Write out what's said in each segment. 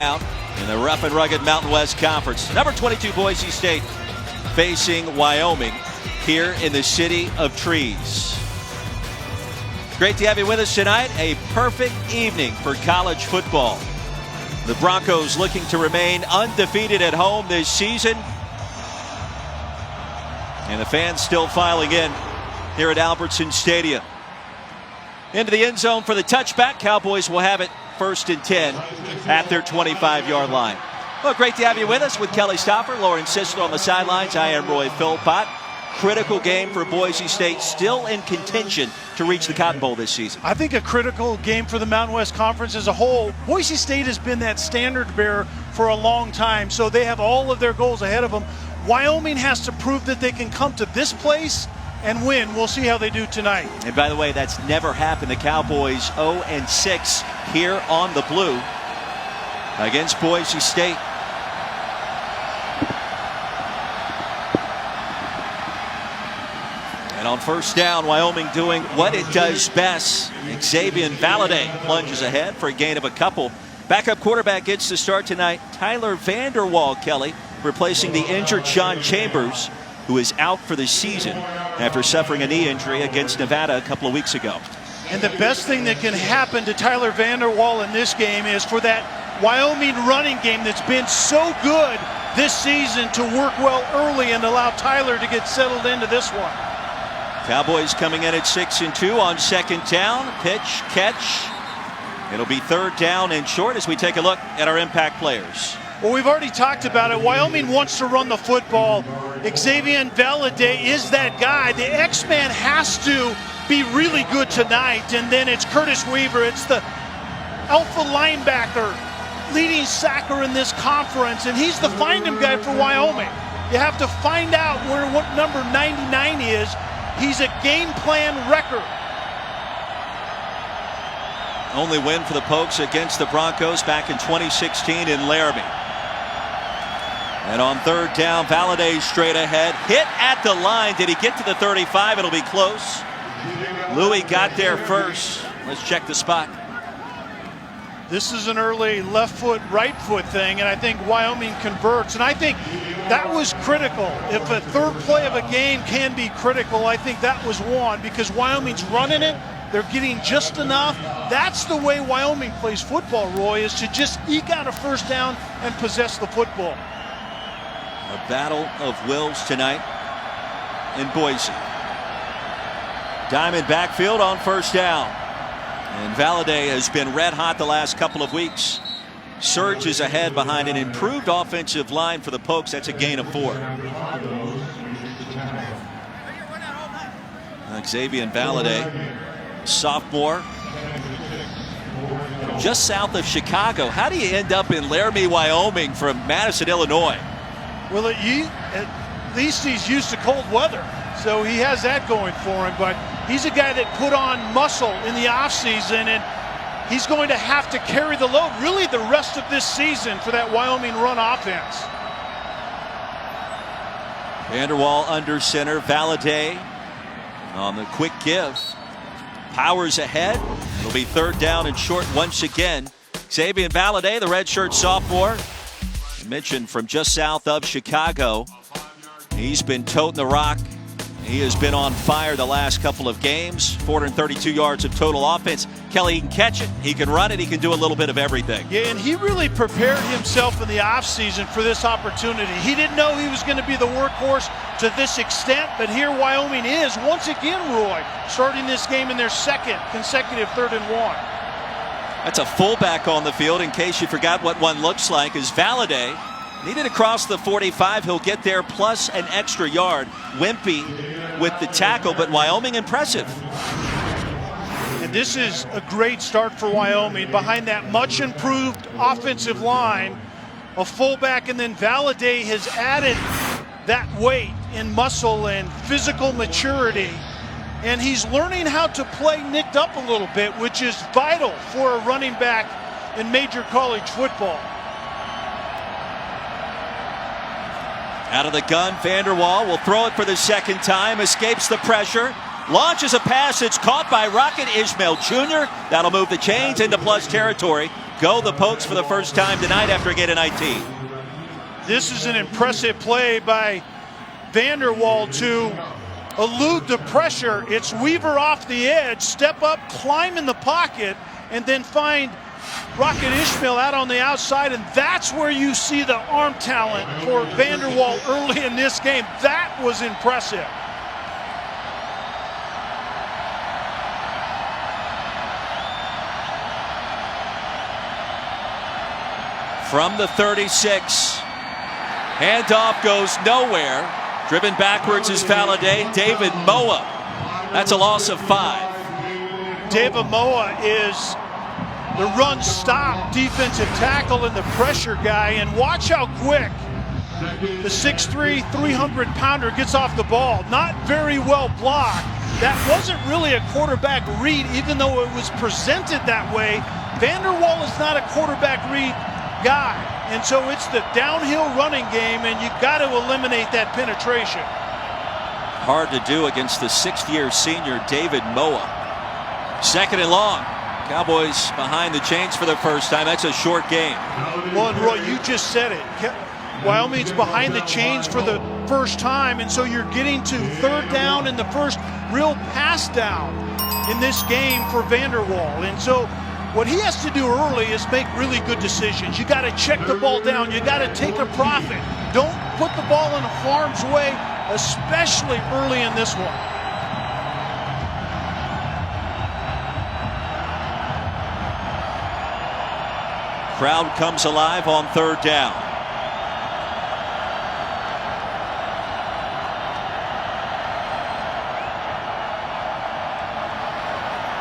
Out in the rough and rugged Mountain West Conference. Number 22 Boise State facing Wyoming here in the City of Trees. Great to have you with us tonight. A perfect evening for college football. The Broncos looking to remain undefeated at home this season. And the fans still filing in here at Albertson Stadium. Into the end zone for the touchback. Cowboys will have it 1st and 10 at their 25-yard line. Well, great to have you with us with Kelly Stoffer, Lauren Sisler on the sidelines. I am Roy Philpott. Critical game for Boise State, still in contention to reach the Cotton Bowl this season. I think a critical game for the Mountain West Conference as a whole. Boise State has been that standard bearer for a long time, so they have all of their goals ahead of them. Wyoming has to prove that they can come to this place and win. We'll see how they do tonight. And by the way, that's never happened. The Cowboys 0-6 here on the blue against Boise State. And on first down, Wyoming doing what it does best. Xavier Valladay plunges ahead for a gain of a couple. Backup quarterback gets to start tonight. Tyler Vanderwall, Kelly, replacing the injured Sean Chambers, who is out for the season after suffering a knee injury against Nevada a couple of weeks ago. And the best thing that can happen to Tyler Vanderwall in this game is for that Wyoming running game that's been so good this season to work well early and allow Tyler to get settled into this one. Cowboys coming in at 6-2 on second down. Pitch, catch. It'll be third down and short as we take a look at our impact players. Well, we've already talked about it. Wyoming wants to run the football. Xavier Valladay is that guy. The X-Man has to be really good tonight. And then it's Curtis Weaver. It's the alpha linebacker, leading sacker in this conference. And he's the find-him guy for Wyoming. You have to find out what number 99 is. He's a game plan record. Only win for the Pokes against the Broncos back in 2016 in Laramie. And on third down, Valladay straight ahead. Hit at the line. Did he get to the 35? It'll be close. Louis got there first. Let's check the spot. This is an early left foot, right foot thing, and I think Wyoming converts. And I think that was critical. If a third play of a game can be critical, I think that was one, because Wyoming's running it. They're getting just enough. That's the way Wyoming plays football, Roy, is to just eke out a first down and possess the football. A battle of wills tonight in Boise. Diamond backfield on first down. And Valladay has been red hot the last couple of weeks. Surges ahead behind an improved offensive line for the Pokes. That's a gain of 4. Xavier Valladay, sophomore, just south of Chicago. How do you end up in Laramie, Wyoming from Madison, Illinois? Well, at least he's used to cold weather, so he has that going for him. But he's a guy that put on muscle in the offseason, and he's going to have to carry the load really the rest of this season for that Wyoming run offense. Vanderwall under center. Valladay on the quick give. Powers ahead. It'll be third down and short once again. Xavier Valladay, the redshirt sophomore, I mentioned from just south of Chicago. He's been toting the rock. He has been on fire the last couple of games. 432 yards of total offense. Kelly, he can catch it, he can run it, he can do a little bit of everything. Yeah, and he really prepared himself in the offseason for this opportunity. He didn't know he was going to be the workhorse to this extent, but here Wyoming is once again, Roy, starting this game in their second consecutive 3rd and 1. That's a fullback on the field, in case you forgot what one looks like, is Valladay. Needed to cross the 45. He'll get there plus an extra yard. Wimpy with the tackle, but Wyoming impressive. And this is a great start for Wyoming behind that much improved offensive line. A fullback, and then Valladay has added that weight in muscle and physical maturity. And he's learning how to play nicked up a little bit, which is vital for a running back in major college football. Out of the gun, Vanderwall will throw it for the second time, escapes the pressure, launches a pass. It's caught by Rocket Ismail Jr. That'll move the chains into plus territory. go the Pokes for the first time tonight after getting 19. This is an impressive play by Vanderwall to elude the pressure. It's Weaver off the edge, step up, climb in the pocket, and then find Rocket Ishmael out on the outside, and that's where you see the arm talent for Vanderwall early in this game. That was impressive. From the 36, handoff goes nowhere. Driven backwards is Valladay. David Moa. That's a loss of 5. David Moa is the run stop defensive tackle and the pressure guy, and watch how quick the 6'3", 300-pounder gets off the ball. Not very well blocked. That wasn't really a quarterback read, even though it was presented that way. Vanderwall is not a quarterback read guy, and so it's the downhill running game, and you got to eliminate that penetration. Hard to do against the 6th-year senior David Moa. 2nd and long. Cowboys behind the chains for the first time. That's a short game. Well, and Roy, you just said it. Wyoming's behind the chains for the first time, and so you're getting to 3rd down and the first real pass down in this game for Vanderwall. And so what he has to do early is make really good decisions. You got to check the ball down. You got to take a profit. Don't put the ball in harm's way, especially early in this one. Crowd comes alive on 3rd down.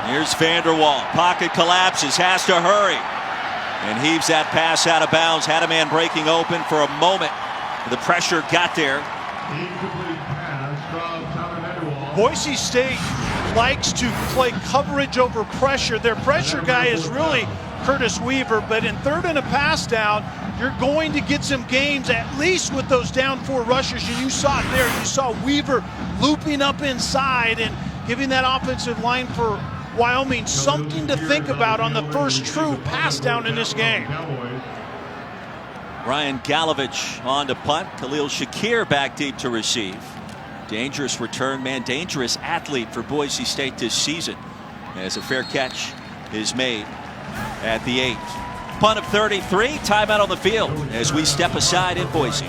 Here's Vanderwall. Pocket collapses, has to hurry, and heaves that pass out of bounds. Had a man breaking open for a moment. The pressure got there. Boise State likes to play coverage over pressure. Their pressure guy is really Curtis Weaver, but in 3rd and a pass down, you're going to get some games at least with those down 4 rushers, and you saw it there. You saw Weaver looping up inside and giving that offensive line for Wyoming something to think about on the first true pass down in this game. Ryan Galovich on to punt. Khalil Shakir back deep to receive. Dangerous return man, dangerous athlete for Boise State this season, as a fair catch is made at the 8. Punt of 33, timeout on the field as we step aside in Boise.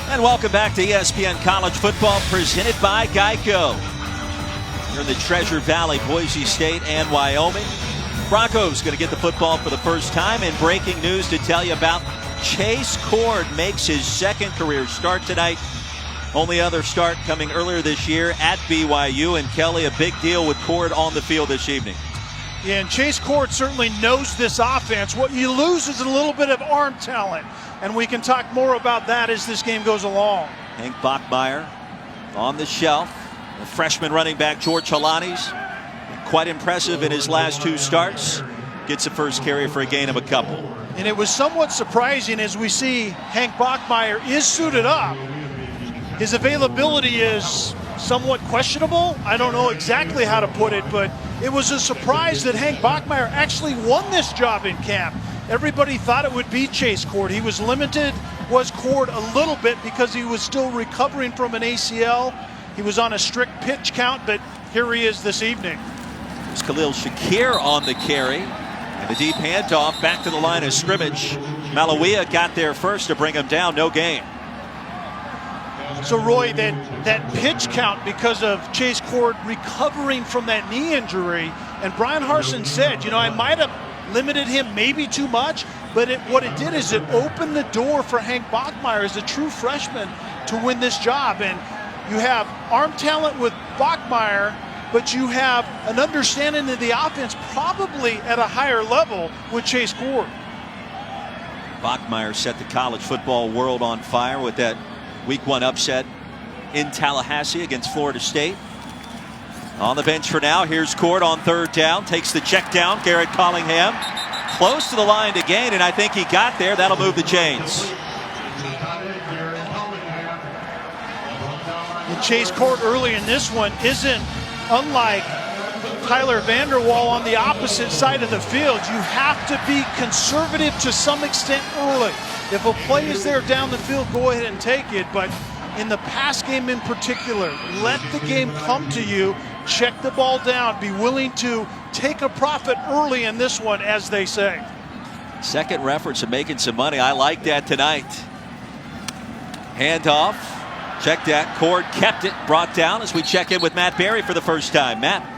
And welcome back to ESPN College Football, presented by Geico. Here in the Treasure Valley, Boise State and Wyoming. Broncos going to get the football for the first time. And breaking news to tell you about: Chase Cord makes his second career start tonight. Only other start coming earlier this year at BYU. And Kelly, a big deal with Cord on the field this evening. Yeah, and Chase Cord certainly knows this offense. What you lose is a little bit of arm talent, and we can talk more about that as this game goes along. Hank Bachmeier on the shelf. The freshman running back George Halani's quite impressive in his last two starts. Gets the first carry for a gain of a couple. And it was somewhat surprising as we see Hank Bachmeier is suited up. His availability is somewhat questionable. I don't know exactly how to put it, but it was a surprise that Hank Bachmeier actually won this job in camp. Everybody thought it would be Chase Cord. He was limited, was Cord a little bit because he was still recovering from an ACL. He was on a strict pitch count, but here he is this evening. It's Khalil Shakir on the carry. And the deep handoff back to the line of scrimmage. Malawia got there first to bring him down, no gain. So Roy, that pitch count because of Chase Cord recovering from that knee injury, and Brian Harsin said, you know, I might have limited him maybe too much, but what it did is it opened the door for Hank Bachmeier as a true freshman to win this job. And you have arm talent with Bachmeier, but you have an understanding of the offense probably at a higher level with Chase Cord. Bachmeier set the college football world on fire with that Week 1 upset in Tallahassee against Florida State. On the bench for now, here's Cord on third down. Takes the check down, Garrett Collingham. Close to the line to gain, and I think he got there. That'll move the chains. And Chase Cord early in this one isn't unlike Tyler Vanderwall on the opposite side of the field. You have to be conservative to some extent early. If a play is there down the field, go ahead and take it. But in the pass game in particular, let the game come to you. Check the ball down. Be willing to take a profit early in this one, as they say. Second reference of making some money. I like that tonight. Handoff. Check that. Cord kept it. Brought down as we check in with Matt Berry for the first time. Matt.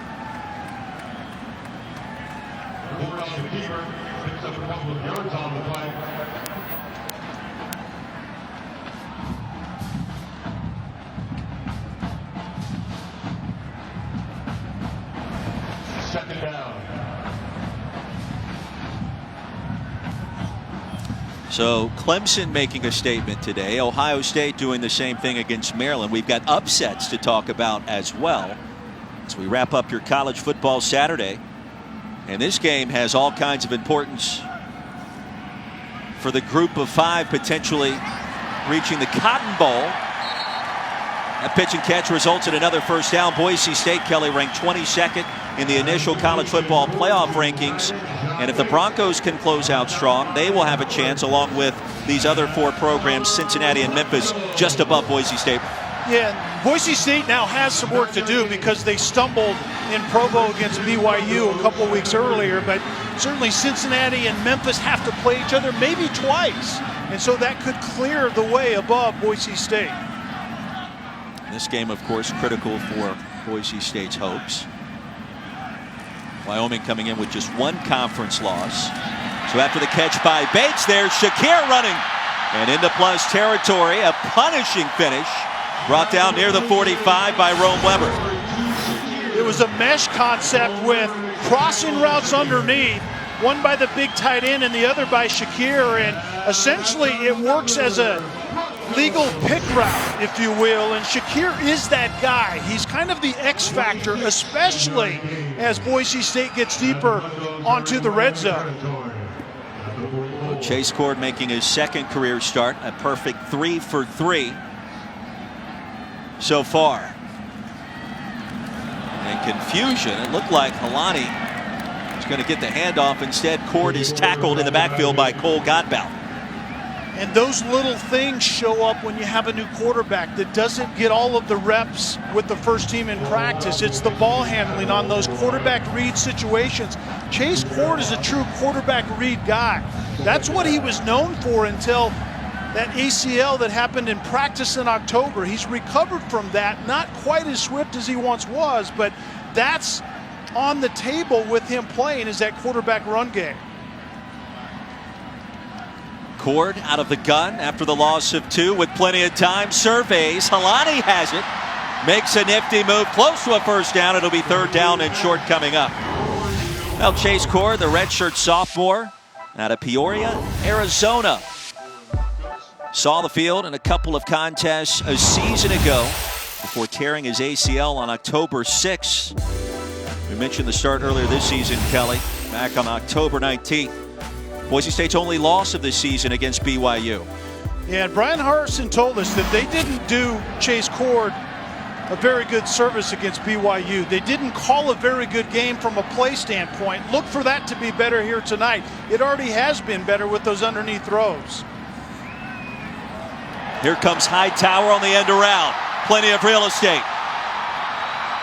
Second down. So Clemson making a statement today. Ohio State doing the same thing against Maryland. We've got upsets to talk about as well as we wrap up your college football Saturday. And this game has all kinds of importance for the group of five potentially reaching the Cotton Bowl. That pitch and catch results in another first down. Boise State, Kelly, ranked 22nd in the initial college football playoff rankings. And if the Broncos can close out strong, they will have a chance along with these other four programs, Cincinnati and Memphis, just above Boise State. Yeah, Boise State now has some work to do because they stumbled in Provo against BYU a couple of weeks earlier. But certainly Cincinnati and Memphis have to play each other maybe twice. And so that could clear the way above Boise State. This game, of course, critical for Boise State's hopes. Wyoming coming in with just one conference loss. So after the catch by Bates, there's Shakir running. And into plus territory, a punishing finish. Brought down near the 45 by Rome Weber. It was a mesh concept with crossing routes underneath, one by the big tight end and the other by Shakir. And essentially it works as a legal pick route, if you will, and Shakir is that guy. He's kind of the X factor, especially as Boise State gets deeper onto the red zone. Chase Cord making his second career start, a perfect 3 for 3 so far. And confusion, it looked like Halani was going to get the handoff. Instead, Cord is tackled in the backfield by Cole Godbout. And those little things show up when you have a new quarterback that doesn't get all of the reps with the first team in practice. It's the ball handling on those quarterback read situations. Chase Cord is a true quarterback read guy. That's what he was known for until that ACL that happened in practice in October. He's recovered from that, not quite as swift as he once was, but that's on the table with him playing, is that quarterback run game. Cord out of the gun after the loss of 2 with plenty of time. Surveys. Halani has it. Makes a nifty move. Close to a first down. It'll be 3rd down and short coming up. Well, Chase Cord, the redshirt sophomore out of Peoria, Arizona. Saw the field in a couple of contests a season ago before tearing his ACL on October 6th. We mentioned the start earlier this season, Kelly, back on October 19th. Boise State's only loss of this season against BYU. Yeah, and Brian Harsin told us that they didn't do Chase Cord a very good service against BYU. They didn't call a very good game from a play standpoint. Look for that to be better here tonight. It already has been better with those underneath throws. Here comes Hightower on the end around. Plenty of real estate.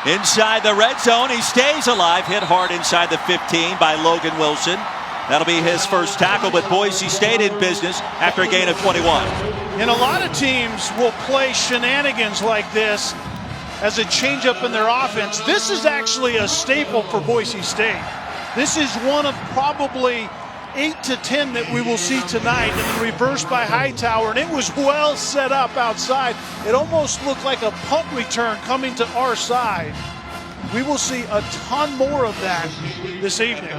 Inside the red zone, he stays alive. Hit hard inside the 15 by Logan Wilson. That'll be his first tackle, but Boise State in business after a gain of 21. And a lot of teams will play shenanigans like this as a changeup in their offense. This is actually a staple for Boise State. This is one of probably 8 to 10 that we will see tonight, and then reversed by Hightower, and it was well set up outside. It almost looked like a punt return coming to our side. We will see a ton more of that this evening.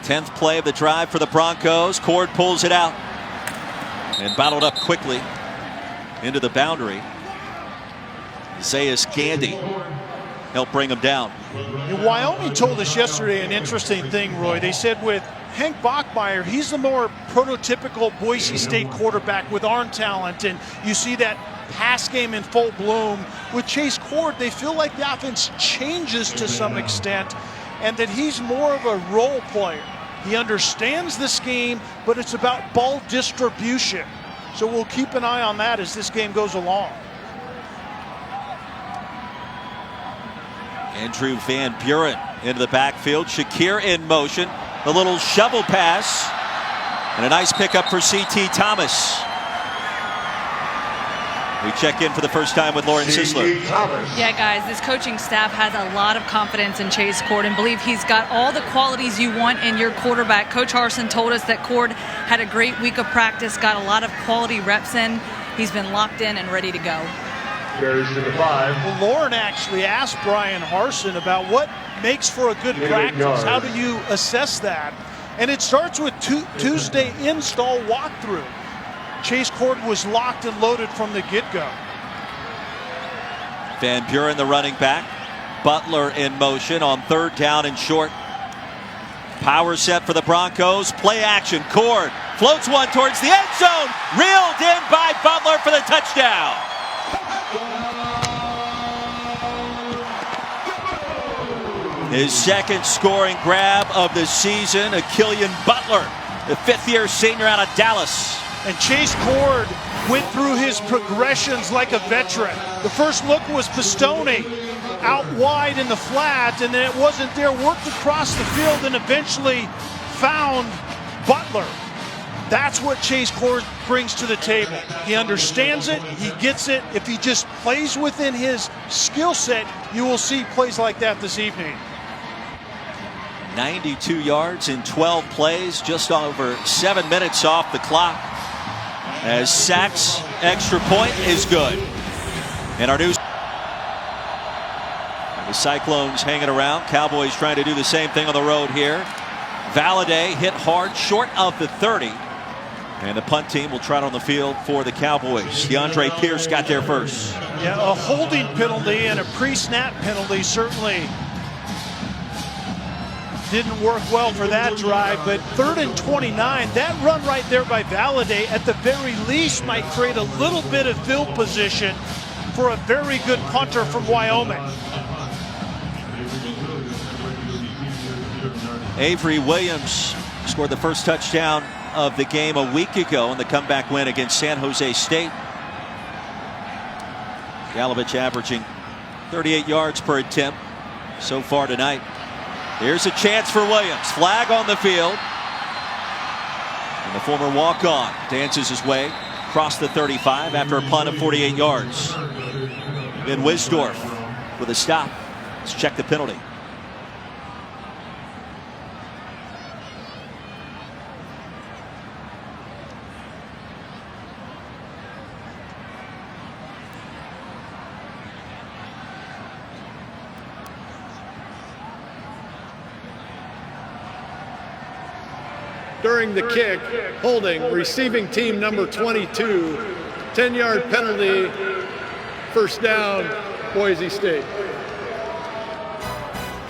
10th play of the drive for the Broncos. Cord pulls it out and battled up quickly into the boundary. Zayas Gandy helped bring him down. And Wyoming told us yesterday an interesting thing, Roy. They said with Hank Bachmeier, he's the more prototypical Boise State quarterback with arm talent, and you see that pass game in full bloom. With Chase Cord, they feel like the offense changes to some extent, and that he's more of a role player. He understands the scheme, but it's about ball distribution. So we'll keep an eye on that as this game goes along. Andrew Van Buren into the backfield. Shakir in motion. The little shovel pass. And a nice pickup for C.T. Thomas. We check in for the first time with Lauren Sisler. Yeah, guys, this coaching staff has a lot of confidence in Chase Cord and believe he's got all the qualities you want in your quarterback. Coach Harsin told us that Cord had a great week of practice, got a lot of quality reps in. He's been locked in and ready to go. Well, Lauren actually asked Brian Harsin about what makes for a good practice. How do you assess that? And it starts with Tuesday install walkthrough. Chase Cord was locked and loaded from the get-go. Van Buren, the running back. Butler in motion on 3rd down and short. Power set for the Broncos. Play action. Cord floats one towards the end zone. Reeled in by Butler for the touchdown. His second scoring grab of the season, Killian Butler, the 5th-year senior out of Dallas. And Chase Cord went through his progressions like a veteran. The first look was Pistone out wide in the flat, and then it wasn't there, worked across the field, and eventually found Butler. That's what Chase Cord brings to the table. He understands it, he gets it. If he just plays within his skill set, you will see plays like that this evening. 92 yards in 12 plays, just over 7 minutes off the clock. As sacks, extra point is good. And our news. The Cyclones hanging around. Cowboys trying to do the same thing on the road here. Valladay hit hard short of the 30. And the punt team will trot on the field for the Cowboys. DeAndre Pierce got there first. Yeah, a holding penalty and a pre-snap penalty certainly didn't work well for that drive, but 3rd and 29, that run right there by Valladay at the very least might create a little bit of field position for a very good punter from Wyoming. Avery Williams scored the first touchdown of the game a week ago in the comeback win against San Jose State. Galovich averaging 38 yards per attempt so far tonight. Here's a chance for Williams. Flag on the field. And the former walk-on dances his way across the 35 after a punt of 48 yards. In Wisdorf with a stop. Let's check the penalty. During the kick, holding receiving team number 22, 10-yard penalty, first down, Boise State.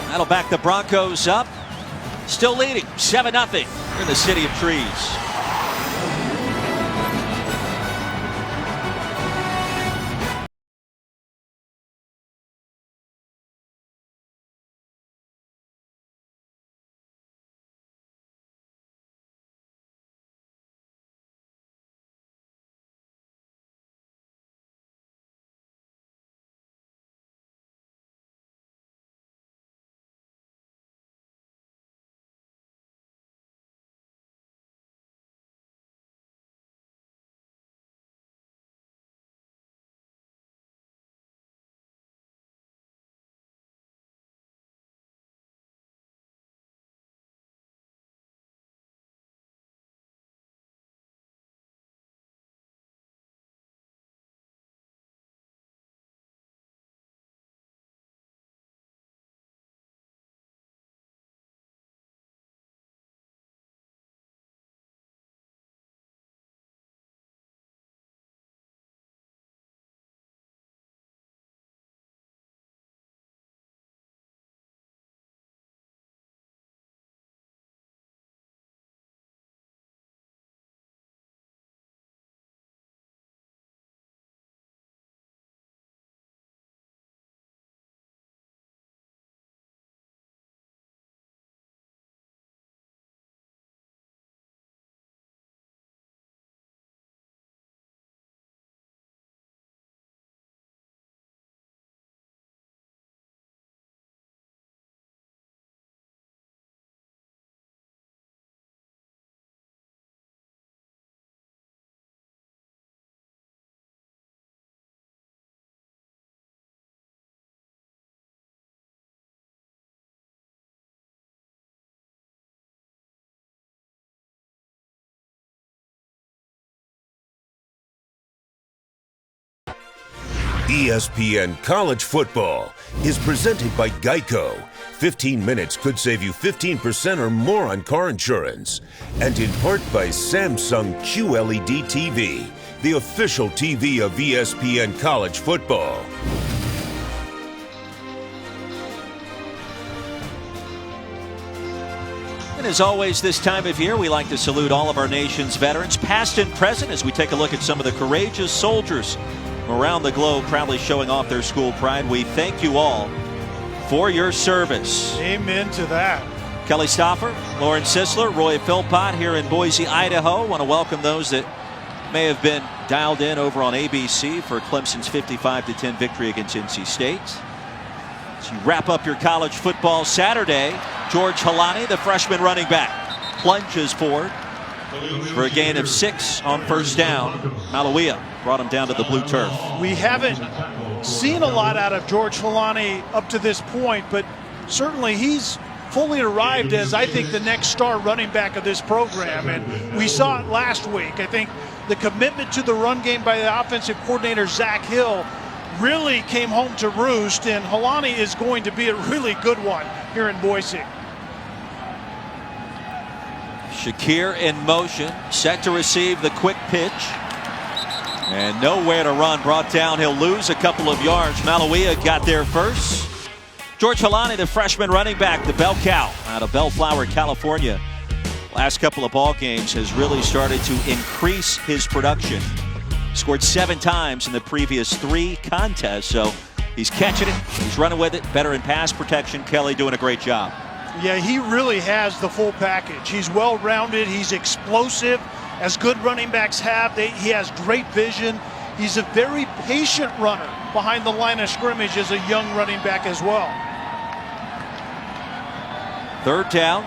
That'll back the Broncos up. Still leading 7-0 in the City of Trees. ESPN College Football is presented by Geico. 15 minutes could save you 15% or more on car insurance. And in part by Samsung QLED TV, the official TV of ESPN College Football. And as always this time of year, we like to salute all of our nation's veterans, past and present, as we take a look at some of the courageous soldiers around the globe proudly showing off their school pride. We thank you all for your service. Amen to that. Kelly Stoffer, Lauren Sisler, Roy Philpott here in Boise, Idaho. Want to welcome those that may have been dialed in over on ABC for Clemson's 55-10 victory against NC State. As you wrap up your college football Saturday, George Halani, the freshman running back, plunges forward for a gain of 6 on first down. Malawia brought him down to the blue turf. We haven't seen a lot out of George Halani up to this point, but certainly he's fully arrived as, I think, the next star running back of this program. And we saw it last week. I think the commitment to the run game by the offensive coordinator, Zach Hill, really came home to roost, and Halani is going to be a really good one here in Boise. Shakir in motion, set to receive the quick pitch. And nowhere to run, brought down. He'll lose a couple of yards. Malawia got there first. George Halani, the freshman running back, the bell cow out of Bellflower, California. Last couple of ball games has really started to increase his production. Scored 7 times in the previous 3 contests, so he's catching it, he's running with it, better in pass protection. Kelly doing a great job. Yeah, he really has the full package. He's well-rounded, he's explosive, as good running backs have. He has great vision. He's a very patient runner behind the line of scrimmage as a young running back as well. Third down,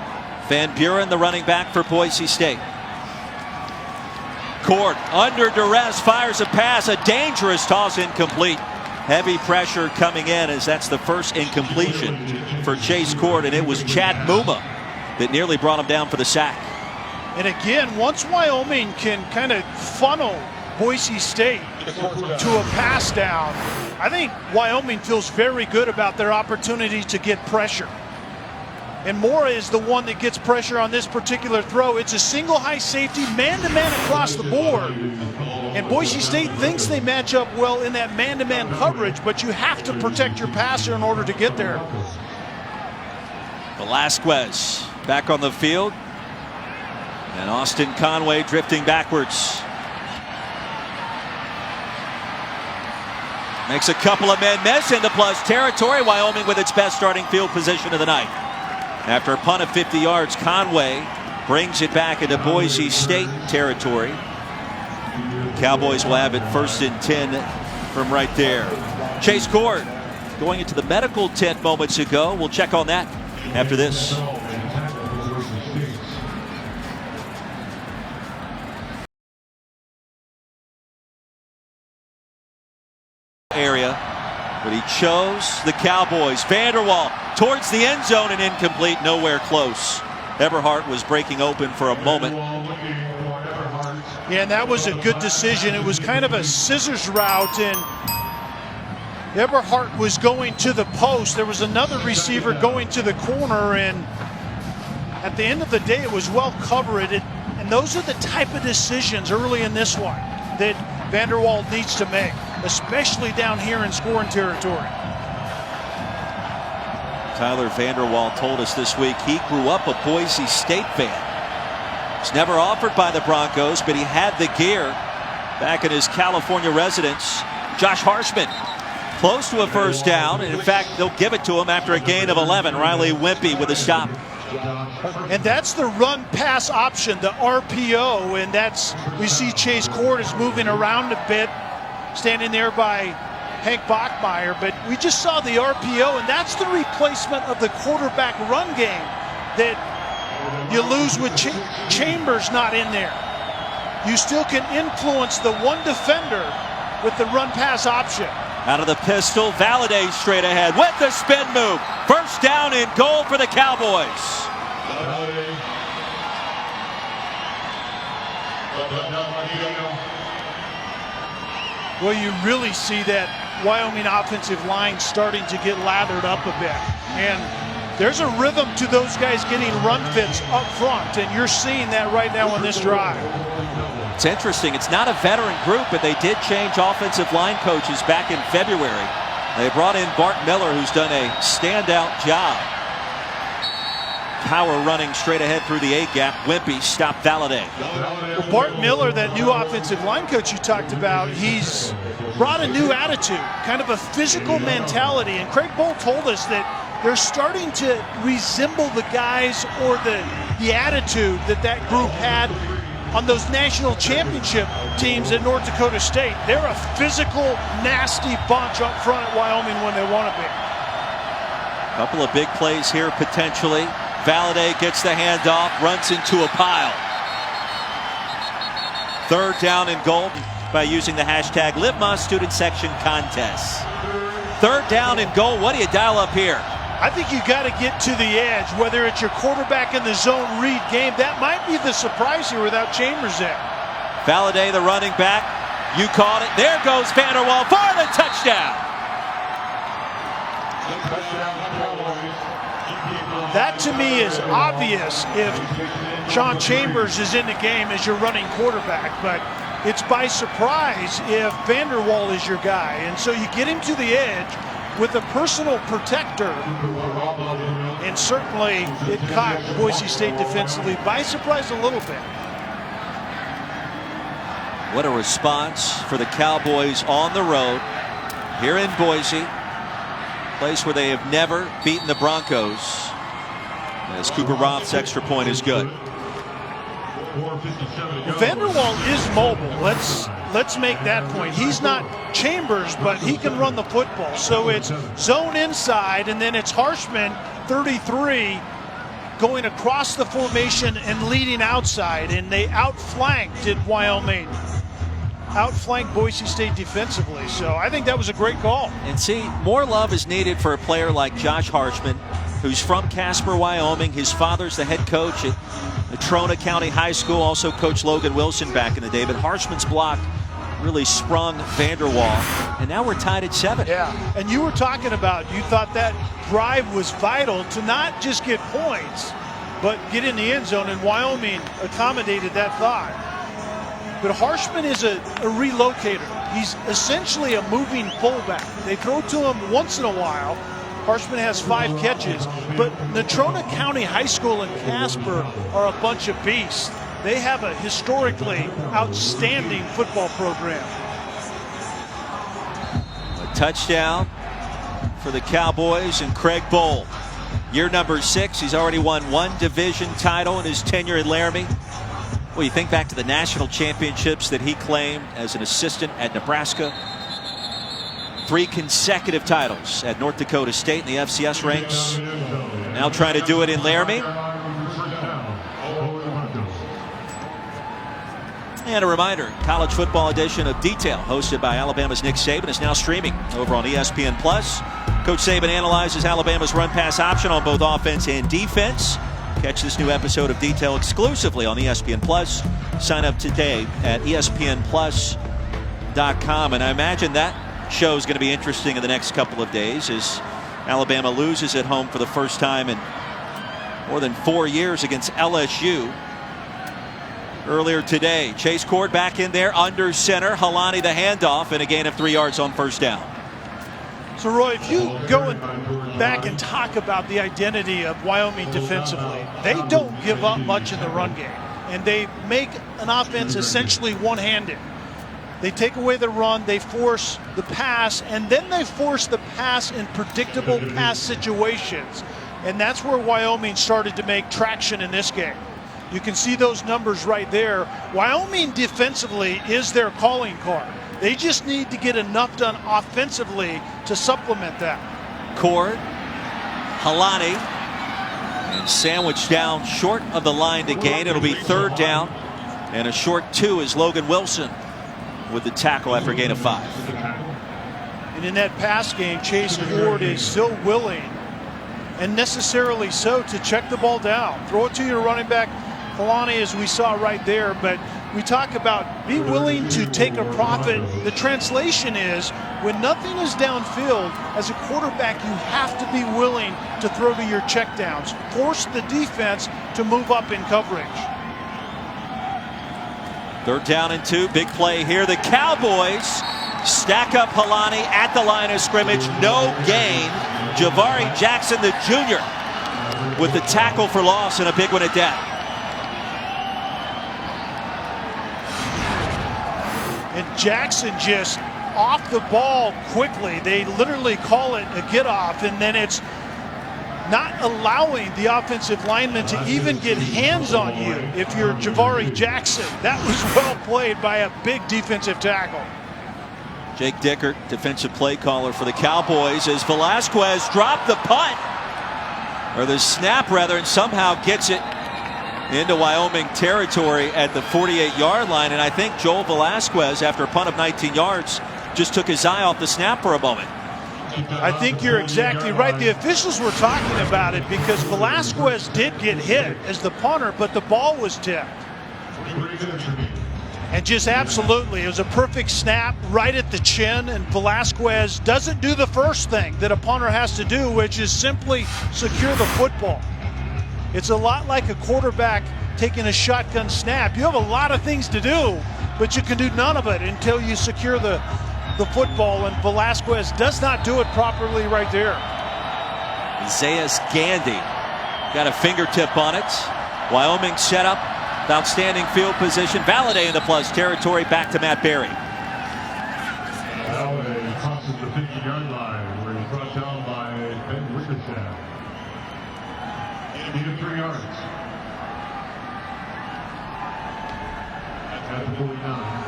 Van Buren, the running back for Boise State. Cord under duress fires a pass, a dangerous toss, incomplete. Heavy pressure coming in as that's the first incompletion for Chase Cord, and it was Chad Muma that nearly brought him down for the sack. And again, once Wyoming can kind of funnel Boise State to a pass down, I think Wyoming feels very good about their opportunity to get pressure. And Mora is the one that gets pressure on this particular throw. It's a single high safety, man-to-man across the board. And Boise State thinks they match up well in that man-to-man coverage, but you have to protect your passer in order to get there. Velasquez back on the field. And Austin Conway drifting backwards. Makes a couple of men miss into plus territory. Wyoming with its best starting field position of the night. After a punt of 50 yards, Conway brings it back into Boise State territory. Cowboys will have it 1st and 10 from right there. Chase Cord going into the medical tent moments ago. We'll check on that after this. Area, but he chose the Cowboys. Vanderwall towards the end zone and incomplete, nowhere close. Eberhardt was breaking open for a moment. Yeah, and that was a good decision. It was kind of a scissors route, and Eberhardt was going to the post. There was another receiver going to the corner, and at the end of the day, it was well covered. And those are the type of decisions early in this one that Vanderwall needs to make, especially down here in scoring territory. Tyler Vanderwall told us this week he grew up a Boise State fan. He's never offered by the Broncos, but he had the gear back in his California residence. Josh Harshman close to a first down, and in fact they'll give it to him after a gain of 11. Riley Wimpy with a stop. And that's the run pass option, the RPO, and that's, we see Chase Cord is moving around a bit, standing there by Hank Bachmeier, but we just saw the RPO, and that's the replacement of the quarterback run game that you lose with Chambers not in there. You still can influence the one defender with the run pass option. Out of the pistol, Valladay straight ahead with the spin move. First down and goal for the Cowboys. Well, you really see that Wyoming offensive line starting to get lathered up a bit. And there's a rhythm to those guys getting run fits up front, and you're seeing that right now on this drive. It's interesting. It's not a veteran group, but they did change offensive line coaches back in February. They brought in Bart Miller, who's done a standout job. Power running straight ahead through the A-gap. Wimpy stopped Valladay. Well, Bart Miller, that new offensive line coach you talked about, he's brought a new attitude, kind of a physical mentality. And Craig Bohl told us that they're starting to resemble the guys or the attitude that group had on those national championship teams at North Dakota State. They're a physical, nasty bunch up front at Wyoming when they want to be. Couple of big plays here potentially. Valladay gets the handoff, runs into a pile. 3rd down and goal by using the hashtag LiveMa Student Section Contest. 3rd down and goal. What do you dial up here? I think you got to get to the edge, whether it's your quarterback in the zone read game. That might be the surprise here without Chambers there. Valladay, the running back. You called it. There goes Vanderwall for the touchdown. That to me is obvious if Sean Chambers is in the game as your running quarterback, but it's by surprise if Vanderwall is your guy. And so you get him to the edge with a personal protector, and certainly it caught Boise State defensively by surprise a little bit. What a response for the Cowboys on the road here in Boise, place where they have never beaten the Broncos, as Cooper Roth's extra point is good. Vanderwall is mobile. Let's make that point. He's not Chambers, but he can run the football. So it's zone inside, and then it's Harshman, 33, going across the formation and leading outside, and they outflanked at Wyoming. Outflanked Boise State defensively. So I think that was a great call. And see, more love is needed for a player like Josh Harshman, who's from Casper, Wyoming. His father's the head coach at Natrona County High School, also coached Logan Wilson back in the day. But Harshman's block really sprung Vanderwall, and now we're tied at 7. Yeah, and you were talking about, you thought that drive was vital to not just get points, but get in the end zone, and Wyoming accommodated that thought. But Harshman is a relocator. He's essentially a moving fullback. They throw to him once in a while. Harshman has 5 catches, but Natrona County High School and Casper are a bunch of beasts. They have a historically outstanding football program. A touchdown for the Cowboys and Craig Bohl. Year number 6, he's already won 1 division title in his tenure at Laramie. Well, you think back to the national championships that he claimed as an assistant at Nebraska. 3 consecutive titles at North Dakota State in the FCS ranks. Now trying to do it in Laramie. And a reminder, college football edition of Detail, hosted by Alabama's Nick Saban, is now streaming over on ESPN+. Coach Saban analyzes Alabama's run-pass option on both offense and defense. Catch this new episode of Detail exclusively on ESPN+. Sign up today at ESPNplus.com. And I imagine that show is going to be interesting in the next couple of days as Alabama loses at home for the first time in more than 4 years against LSU. Earlier today, Chase Cord back in there under center. Halani the handoff and a gain of 3 yards on first down. So Roy, if you go back and talk about the identity of Wyoming defensively, they don't give up much in the run game, and they make an offense essentially one-handed. They take away the run, they force the pass, and then they force the pass in predictable pass situations. And that's where Wyoming started to make traction in this game. You can see those numbers right there. Wyoming defensively is their calling card. They just need to get enough done offensively to supplement that. Cord, Halani, and sandwiched down short of the line to gain. It'll be 3rd down, and a short 2 is Logan Wilson with the tackle after a gain of 5. And in that pass game, Chase Cord is still willing, and necessarily so, to check the ball down. Throw it to your running back, Halani, as we saw right there. But we talk about be willing to take a profit. The translation is when nothing is downfield, as a quarterback, you have to be willing to throw to your checkdowns. Force the defense to move up in coverage. 3rd down and 2. Big play here. The Cowboys stack up Halani at the line of scrimmage. No gain. Javari Jackson, the junior, with the tackle for loss and a big one at that. And Jackson just off the ball quickly. They literally call it a get off, and then it's not allowing the offensive lineman to even get hands on you if you're Javari Jackson. That was well played by a big defensive tackle. Jake Dickert, defensive play caller for the Cowboys, as Velasquez dropped the punt, or the snap rather, and somehow gets it into Wyoming territory at the 48-yard line. And I think Joel Velasquez, after a punt of 19 yards, just took his eye off the snap for a moment. I think you're exactly right. The officials were talking about it because Velasquez did get hit as the punter, but the ball was tipped. And just absolutely, it was a perfect snap right at the chin, and Velasquez doesn't do the first thing that a punter has to do, which is simply secure the football. It's a lot like a quarterback taking a shotgun snap. You have a lot of things to do, but you can do none of it until you secure the football, and Velasquez does not do it properly right there. Zayas Gandy got a fingertip on it. Wyoming set up, outstanding field position. Valladay in the plus territory, back to Matt Berry. Valladay crosses the 50-yard line, where he's brought down by Ben Wickersham. Gain of 3 yards. At the 49,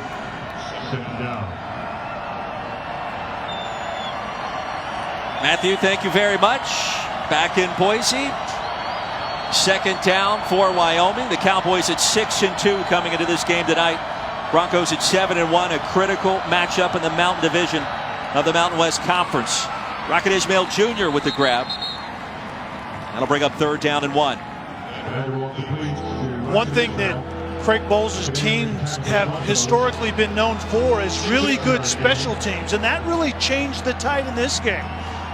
2nd down. Matthew, thank you very much. Back in Boise. Second down for Wyoming. The Cowboys at 6-2 coming into this game tonight. Broncos at 7-1, a critical matchup in the Mountain Division of the Mountain West Conference. Rocket Ismail Jr. with the grab. That'll bring up 3rd down and 1. One thing that Craig Bowles' teams have historically been known for is really good special teams, and that really changed the tide in this game.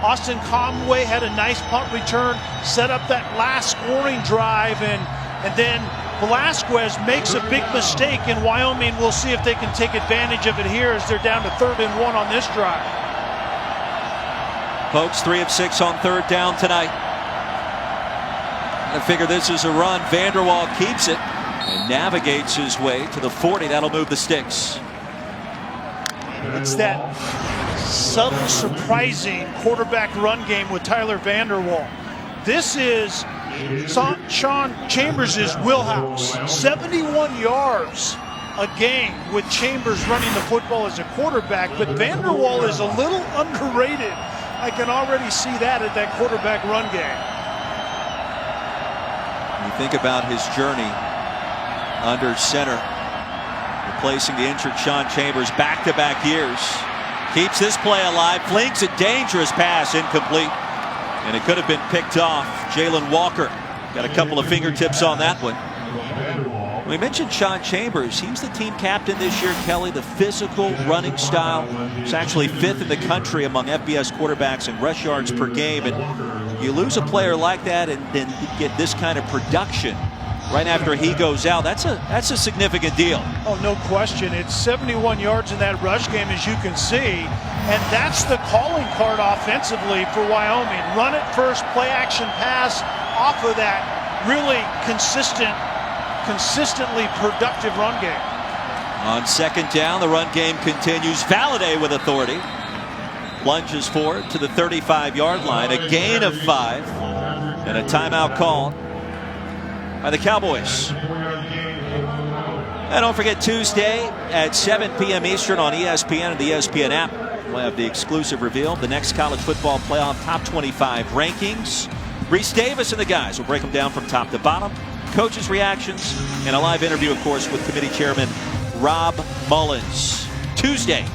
Austin Conway had a nice punt return, set up that last scoring drive, and then Velasquez makes a big mistake, and Wyoming will see if they can take advantage of it here as they're down to 3rd and 1 on this drive. Pokes 3 of 6 on 3rd down tonight. I figure this is a run. Vanderwall keeps it and navigates his way to the 40. That'll move the sticks. It's that subtle, surprising quarterback run game with Tyler Vanderwall. This is Sean Chambers' wheelhouse. 71 yards a game with Chambers running the football as a quarterback, but Vanderwall is a little underrated. I can already see that at that quarterback run game. You think about his journey under center, replacing the injured Sean Chambers back-to-back years. Keeps this play alive, flings a dangerous pass, incomplete, and it could have been picked off. Jalen Walker got a couple of fingertips on that one. We mentioned Sean Chambers. He's the team captain this year, Kelly. The physical running style is actually 5th in the country among FBS quarterbacks in rush yards per game. And you lose a player like that and then get this kind of production right after he goes out. That's a significant deal. Oh, no question. It's 71 yards in that rush game, as you can see. And that's the calling card offensively for Wyoming. Run it first, play action pass off of that really consistently productive run game. On 2nd down, the run game continues. Valladay with authority. Lunges forward to the 35-yard line. A gain of 5. And a timeout call by the Cowboys. And don't forget, Tuesday at 7 p.m. Eastern on ESPN and the ESPN app, we'll have the exclusive reveal of the next college football playoff top 25 rankings. Reese Davis and the guys will break them down from top to bottom. Coaches' reactions and a live interview, of course, with committee chairman Rob Mullins. Tuesday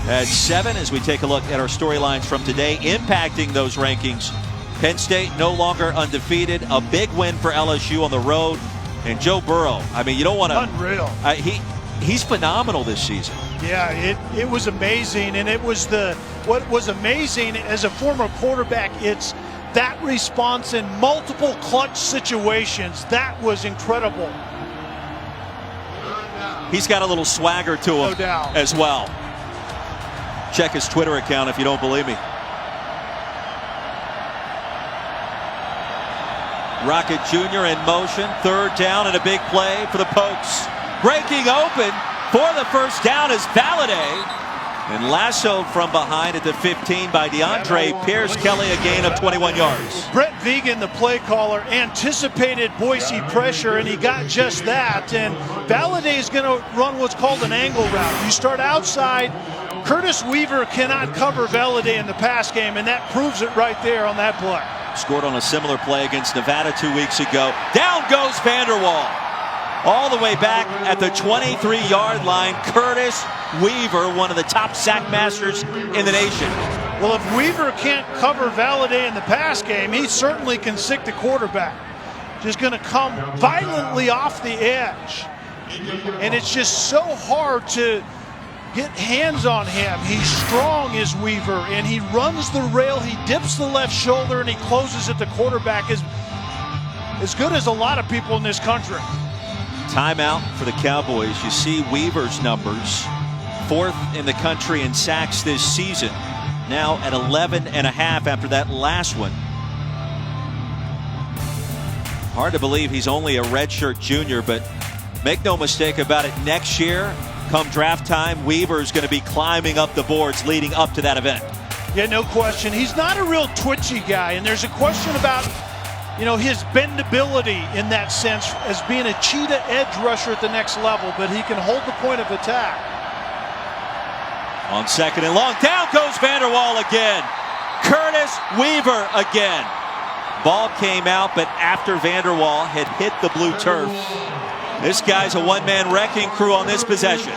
at 7 as we take a look at our storylines from today impacting those rankings. Penn State no longer undefeated. A big win for LSU on the road. And Joe Burrow, I mean, you don't want to... Unreal. He's phenomenal this season. Yeah, it was amazing. And it was what was amazing as a former quarterback, it's that response in multiple clutch situations. That was incredible. He's got a little swagger to him, no doubt, as well. Check his Twitter account if you don't believe me. Rocket Jr. in motion. 3rd down and a big play for the Pokes. Breaking open for the first down is Valladay. And lassoed from behind at the 15 by DeAndre Pierce. Kelly, a gain of 21 yards. Brett Vegan, the play caller, anticipated Boise pressure, and he got just that. And Valladay is going to run what's called an angle route. You start outside. Curtis Weaver cannot cover Valladay in the pass game, and that proves it right there on that play. Scored on a similar play against Nevada 2 weeks ago. Down goes Vanderwall. All the way back at the 23-yard line. Curtis Weaver, one of the top sack masters in the nation. Well, if Weaver can't cover Valladay in the pass game, he certainly can sick the quarterback. Just going to come violently off the edge. And it's just so hard to get hands on him. He's strong as Weaver, and he runs the rail. He dips the left shoulder, and he closes at the quarterback. As good as a lot of people in this country. Timeout for the Cowboys. You see Weaver's numbers. 4th in the country in sacks this season. Now at 11.5 after that last one. Hard to believe he's only a redshirt junior, but make no mistake about it, next year, come draft time, Weaver's going to be climbing up the boards leading up to that event. Yeah, no question. He's not a real twitchy guy, and there's a question about, his bendability in that sense as being a cheetah edge rusher at the next level, but he can hold the point of attack. On 2nd and long, down goes Vanderwall again. Curtis Weaver again. ball came out, but after Vanderwall had hit the blue turf. This guy's a one-man wrecking crew on this possession.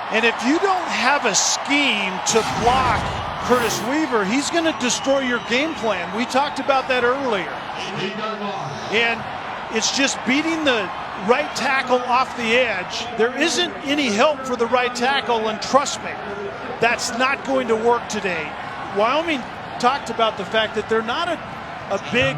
And if you don't have a scheme to block Curtis Weaver, he's going to destroy your game plan. We talked about that earlier. And it's just beating the right tackle off the edge. There isn't any help for the right tackle, and trust me, that's not going to work today. Wyoming talked about the fact that they're not a big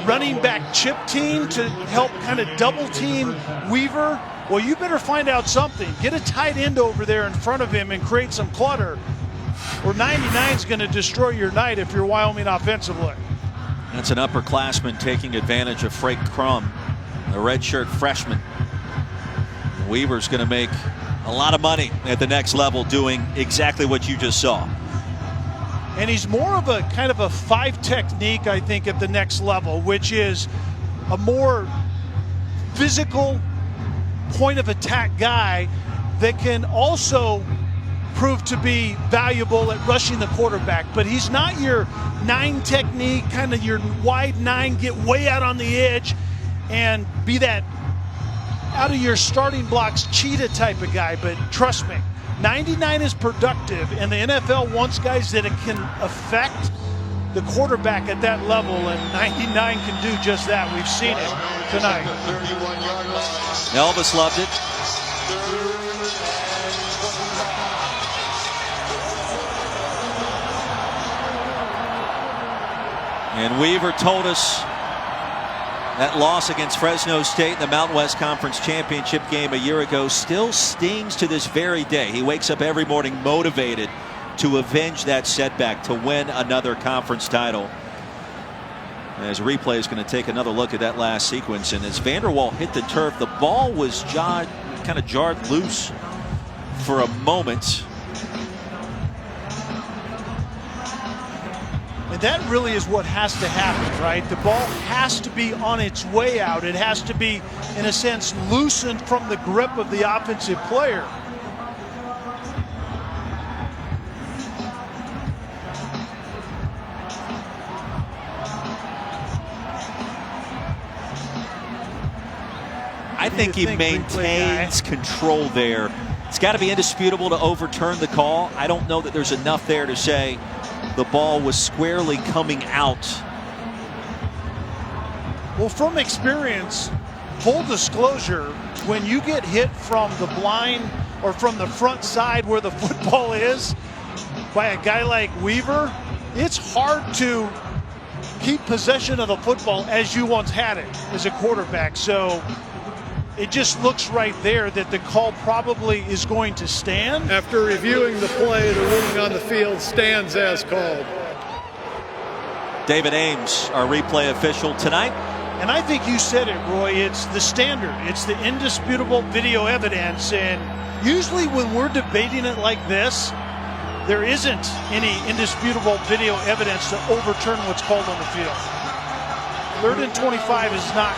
running back chip team to help kind of double team Weaver. Well, you better find out something. Get a tight end over there in front of him and create some clutter, or 99 is going to destroy your night if you're Wyoming offensively. That's an upperclassman taking advantage of Frank Crum, the redshirt freshman. Weaver's going to make a lot of money at the next level doing exactly what you just saw. And he's more of a kind of a 5 technique, I think, at the next level, which is a more physical point of attack guy that can also prove to be valuable at rushing the quarterback. But he's not your 9 technique, kind of your wide 9, get way out on the edge and be that out of your starting blocks cheetah type of guy. But trust me, 99 is productive, and the NFL wants guys that it can affect the quarterback at that level, and 99 can do just that. We've seen it tonight. Elvis loved it. And Weaver told us that loss against Fresno State in the Mountain West Conference Championship game a year ago still stings to this very day. He wakes up every morning motivated to avenge that setback, to win another conference title. As replay is going to take another look at that last sequence, and as Vanderwall hit the turf, the ball was kind of jarred loose for a moment. And that really is what has to happen, right? The ball has to be on its way out. It has to be, in a sense, loosened from the grip of the offensive player. I think he maintains control there. It's got to be indisputable to overturn the call. I don't know that there's enough there to say the ball was squarely coming out. Well, from experience, full disclosure, when you get hit from the blind or from the front side where the football is by a guy like Weaver, it's hard to keep possession of the football as you once had it as a quarterback. So it just looks right there that the call probably is going to stand. After reviewing the play, the ruling on the field stands as called. David Ames, our replay official tonight. And I think you said it, Roy. It's the standard. It's the indisputable video evidence. And usually when we're debating it like this, there isn't any indisputable video evidence to overturn what's called on the field. 3rd and 25 is not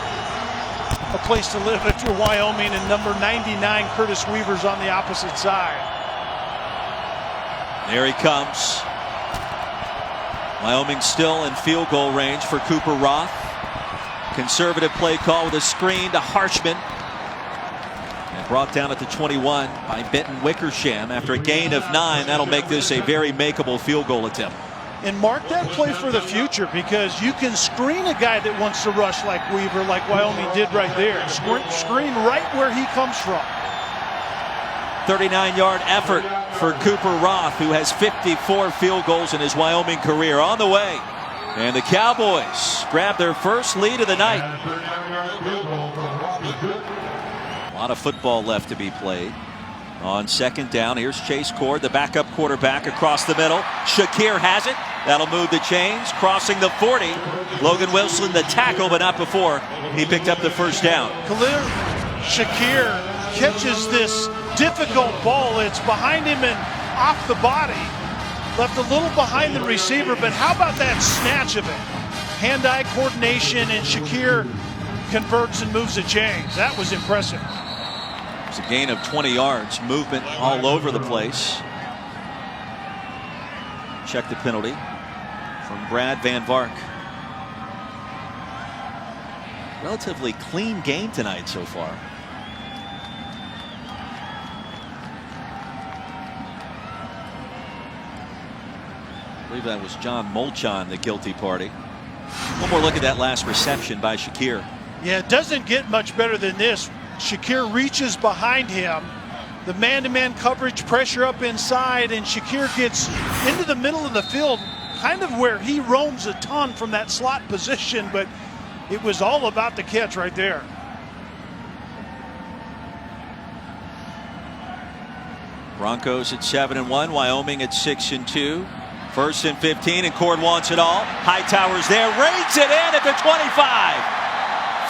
a place to live if you're Wyoming, and number 99, Curtis Weaver's on the opposite side. There he comes. Wyoming still in field goal range for Cooper Roth. Conservative play call with a screen to Harshman. And brought down at the 21 by Benton Wickersham after a gain of 9. That'll make this a very makeable field goal attempt. And mark that play for the future, because you can screen a guy that wants to rush like Weaver, like Wyoming did right there. Screen right where he comes from. 39-yard effort for Cooper Roth, who has 54 field goals in his Wyoming career. On the way. And the Cowboys grab their first lead of the night. A lot of football left to be played. On 2nd down, here's Chase Cord, the backup quarterback, across the middle. Shakir has it. That'll move the chains. Crossing the 40. Logan Wilson, the tackle, but not before he picked up the first down. Khalil Shakir catches this difficult ball. It's behind him and off the body. Left a little behind the receiver, but how about that snatch of it? Hand-eye coordination, and Shakir converts and moves the chains. That was impressive. It's a gain of 20 yards. Movement all over the place. Check the penalty from Brad Van Vark. Relatively clean game tonight so far. I believe that was John Molchon, the guilty party. One more look at that last reception by Shakir. Yeah, it doesn't get much better than this. Shakir reaches behind him. The man-to-man coverage, pressure up inside, and Shakir gets into the middle of the field, kind of where he roams a ton from that slot position, but it was all about the catch right there. Broncos at 7-1, Wyoming at 6-2. 1st and 15, and Cord wants it all. Hightower's there, reins it in at the 25.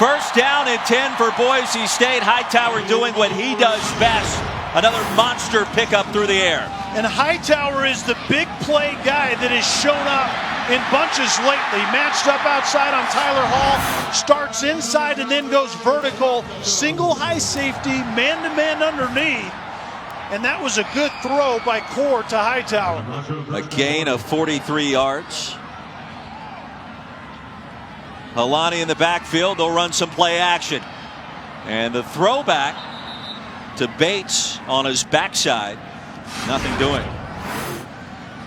1st down and 10 for Boise State. Hightower doing what he does best. Another monster pickup through the air. And Hightower is the big play guy that has shown up in bunches lately. Matched up outside on Tyler Hall, starts inside and then goes vertical. Single high safety, man-to-man underneath. And that was a good throw by Cord to Hightower. A gain of 43 yards. Helani in the backfield. They'll run some play action. And the throwback to Bates on his backside. Nothing doing.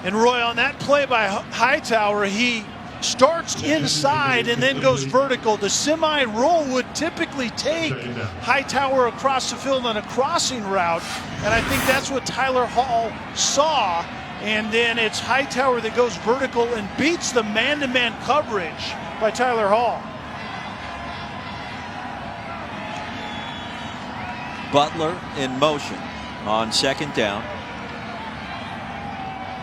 And Roy, on that play by Hightower, he starts inside and then goes vertical. The semi-roll would typically take Hightower across the field on a crossing route, and I think that's what Tyler Hall saw. And then it's Hightower that goes vertical and beats the man-to-man coverage by Tyler Hall. Butler in motion on 2nd down.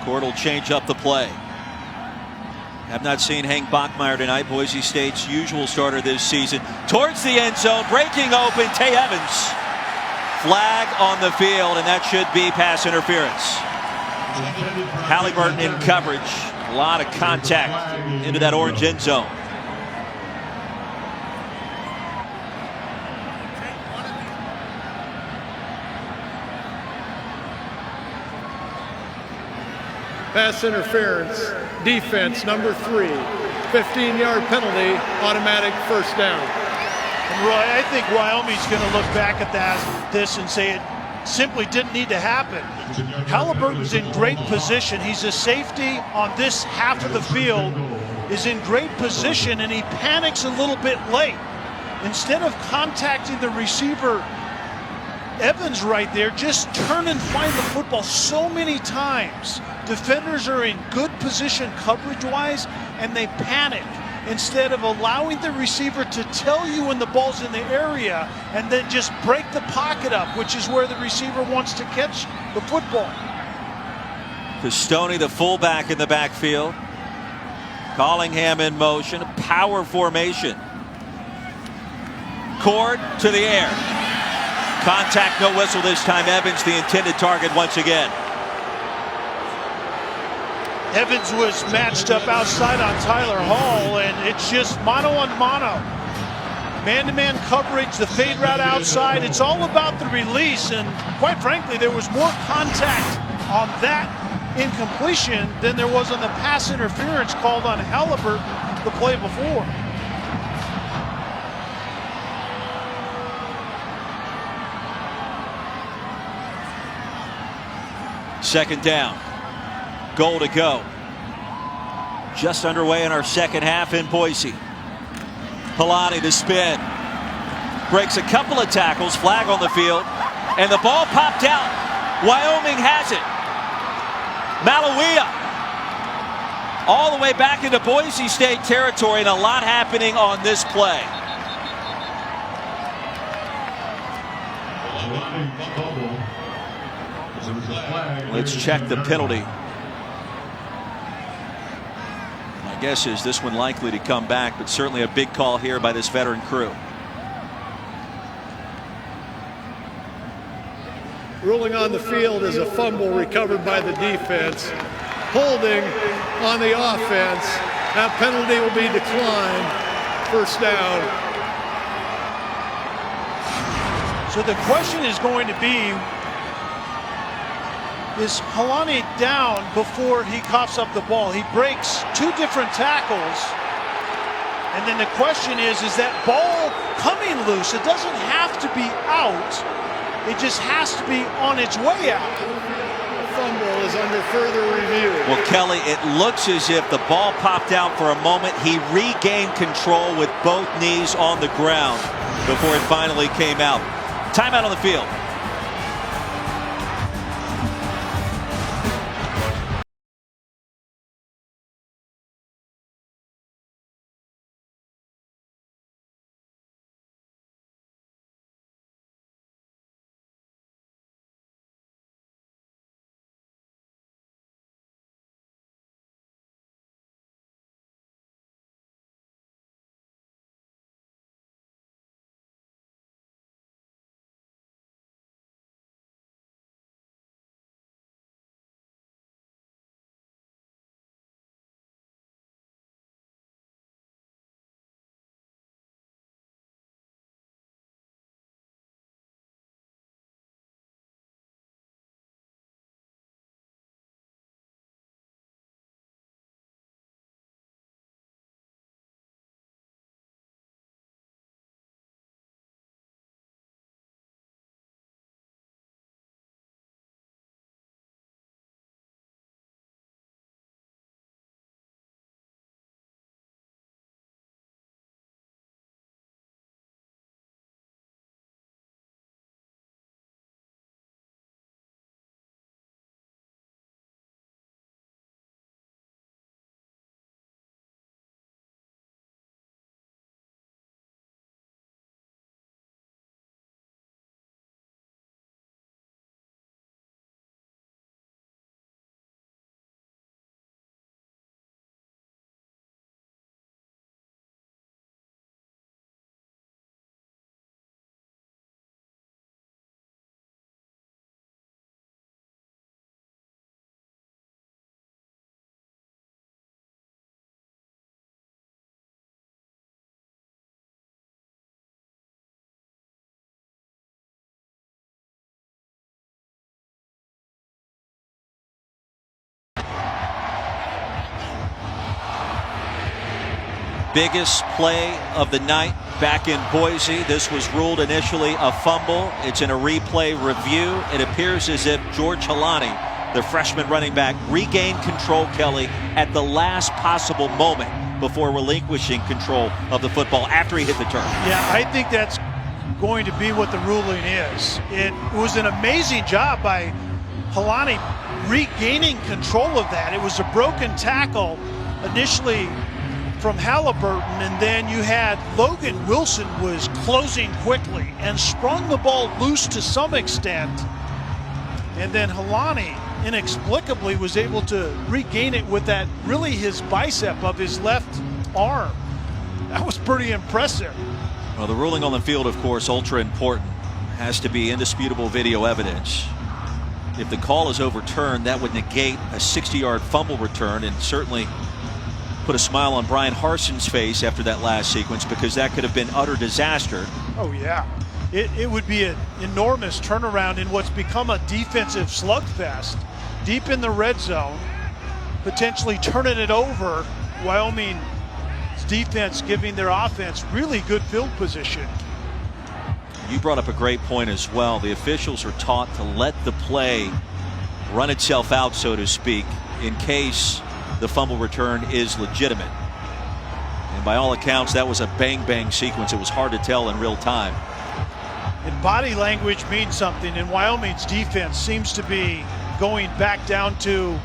Cord will change up the play. Have not seen Hank Bachmeier tonight, Boise State's usual starter this season. Towards the end zone, breaking open, Tay Evans. Flag on the field, and that should be pass interference. Halliburton in coverage. A lot of contact into that orange end zone. Pass interference, defense number 3, 15-yard penalty, automatic 1st down. And Roy, I think Wyoming's going to look back at this and say it simply didn't need to happen. Halliburton's in great position. He's a safety on this half of the field, is in great position, and he panics a little bit late. Instead of contacting the receiver, Evans right there, just turn and find the football so many times. Defenders are in good position coverage-wise, and they panic instead of allowing the receiver to tell you when the ball's in the area and then just break the pocket up, which is where the receiver wants to catch the football. Stoney, the fullback in the backfield. Collingham in motion, power formation. Cord to the air. Contact, no whistle this time. Evans, the intended target once again. Evans was matched up outside on Tyler Hall, and it's just mano on mano. Man-to-man coverage, the fade route outside. It's all about the release, and quite frankly, there was more contact on that incompletion than there was on the pass interference called on Halliburton the play before. Second down. Goal to go. Just underway in our 2nd half in Boise. Helani, the spin. Breaks a couple of tackles, flag on the field, and the ball popped out. Wyoming has it. Malawia all the way back into Boise State territory, and a lot happening on this play. Let's check the penalty. My guess is this one likely to come back, but certainly a big call here by this veteran crew. Ruling on the field is a fumble recovered by the defense. Holding on the offense. That penalty will be declined. 1st down. So the question is going to be, is Helani down before he coughs up the ball? He breaks 2 different tackles, And then the question is that ball coming loose? It doesn't have to be out. It just has to be on its way out. The fumble is under further review. Well, Kelly, it looks as if the ball popped out for a moment. He regained control with both knees on the ground before it finally came out. Timeout on the field. Biggest play of the night back in Boise. This was ruled initially a fumble. It's in a replay review. It appears as if George Halani, the freshman running back, regained control, Kelly, at the last possible moment before relinquishing control of the football after he hit the turf. Yeah, I think that's going to be what the ruling is. It was an amazing job by Halani regaining control of that. It was a broken tackle initially from Halliburton, and then you had Logan Wilson was closing quickly and sprung the ball loose to some extent, and then Halani inexplicably was able to regain it with that, really his bicep of his left arm. That was pretty impressive. Well, the ruling on the field, of course, ultra important. Has to be indisputable video evidence. If the call is overturned, that would negate a 60-yard fumble return and certainly put a smile on Brian Harson's face after that last sequence, because that could have been utter disaster. Oh yeah, it would be an enormous turnaround in what's become a defensive slugfest deep in the red zone, potentially turning it over. Wyoming's defense giving their offense really good field position. You brought up a great point as well. The officials are taught to let the play run itself out, so to speak, in case the fumble return is legitimate. And by all accounts, that was a bang-bang sequence. It was hard to tell in real time. And body language means something, and Wyoming's defense seems to be going back down to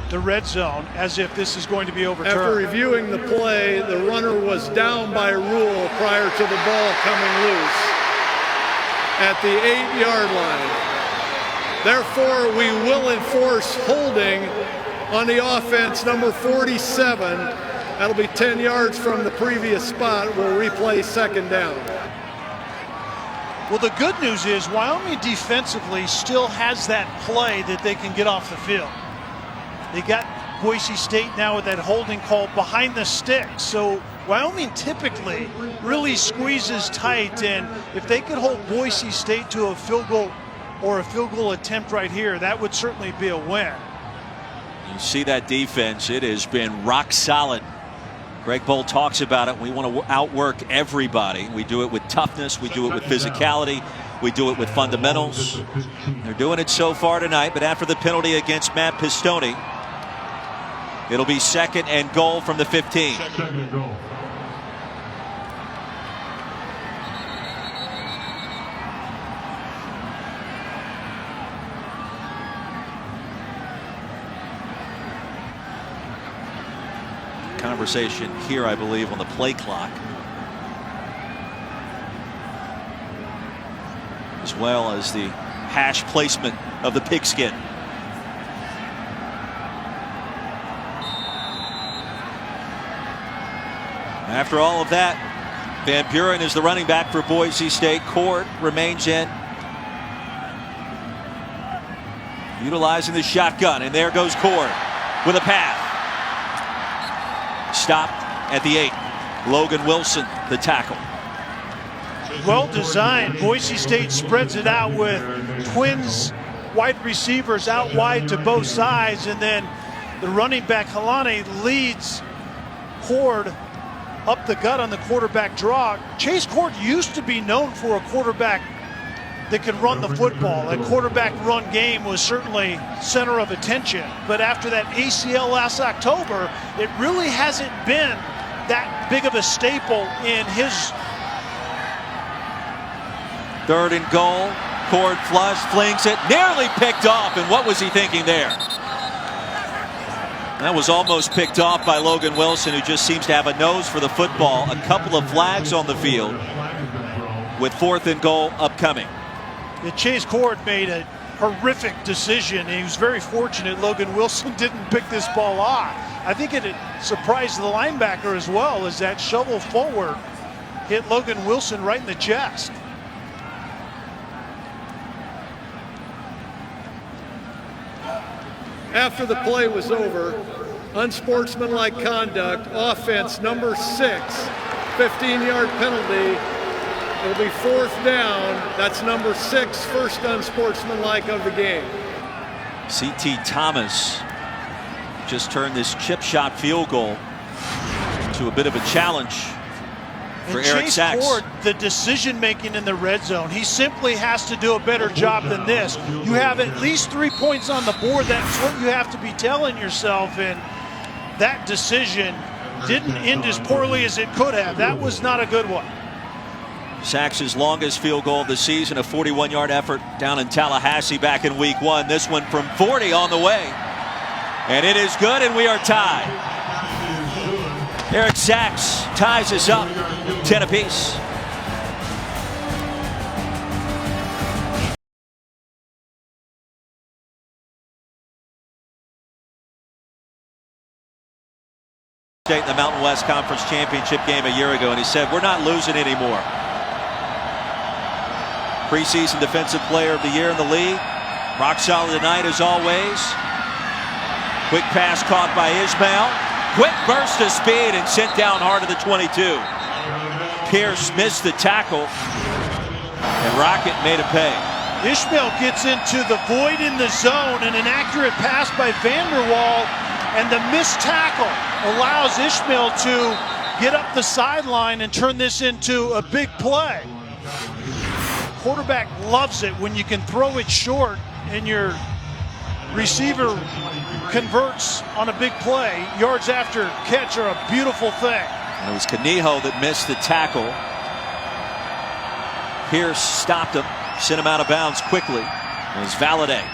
the red zone as if this is going to be overturned. After reviewing the play, the runner was down by rule prior to the ball coming loose at the 8-yard line. Therefore, we will enforce holding on the offense, number 47. That'll be 10 yards from the previous spot. We'll replay second down. Well, the good news is Wyoming defensively still has that play that they can get off the field. They got Boise State now with that holding call behind the sticks. So Wyoming typically really squeezes tight, and if they could hold Boise State to a field goal or a field goal attempt right here, that would certainly be a win. You see that defense, it has been rock solid Greg Bowl talks about it. We want to outwork everybody. We do it with toughness. We do it with physicality. We do it with fundamentals. They're doing it so far tonight, but after the penalty against Matt Pistone, it'll be 2nd and goal from the 15. Second and goal. Conversation here, I believe, on the play clock, as well as the hash placement of the pigskin. After all of that, Van Buren is the running back for Boise State. Cord remains in, utilizing the shotgun, and there goes Cord with a pass. Stopped at the 8. Logan Wilson, the tackle. Well designed. Boise State spreads it out with twins wide receivers out wide to both sides, and then the running back Kalani leads Cord up the gut on the quarterback draw. Chase Cord used to be known for a quarterback that can run the football. A quarterback run game was certainly center of attention, but after that ACL last October, it really hasn't been that big of a staple in his. 3rd and goal. Cord flush, flings it, nearly picked off. And what was he thinking there? That was almost picked off by Logan Wilson, who just seems to have a nose for the football. A couple of flags on the field with 4th and goal upcoming. Chase Cord made a horrific decision. He was very fortunate Logan Wilson didn't pick this ball off. I think it surprised the linebacker as well, as that shovel forward hit Logan Wilson right in the chest. After the play was over, unsportsmanlike conduct, offense number 6, 15-yard penalty. It'll be 4th down. That's number 6, first unsportsmanlike of the game. C.T. Thomas just turned this chip shot field goal to a bit of a challenge for Eric Chase Sachs. Cord, the decision making in the red zone, he simply has to do a better job than this. You have at least 3 points on the board. That's what you have to be telling yourself, and that decision didn't end as poorly as it could have. That was not a good one. Sachs' longest field goal of the season, a 41-yard effort down in Tallahassee back in week 1. This one from 40 on the way. And it is good, and we are tied. Eric Sachs ties us up 10 apiece. In the Mountain West Conference Championship game a year ago, and he said, we're not losing anymore. Preseason Defensive Player of the Year in the league. Rock solid tonight as always. Quick pass caught by Ishmael. Quick burst of speed and sent down hard to the 22. Pierce missed the tackle, and Rocket made a pay. Ishmael gets into the void in the zone, and an accurate pass by Vanderwall, and the missed tackle allows Ishmael to get up the sideline and turn this into a big play. Quarterback loves it when you can throw it short and your receiver converts on a big play. Yards after catch are a beautiful thing. And it was Canijo that missed the tackle. Pierce stopped him, sent him out of bounds quickly. It was Valladay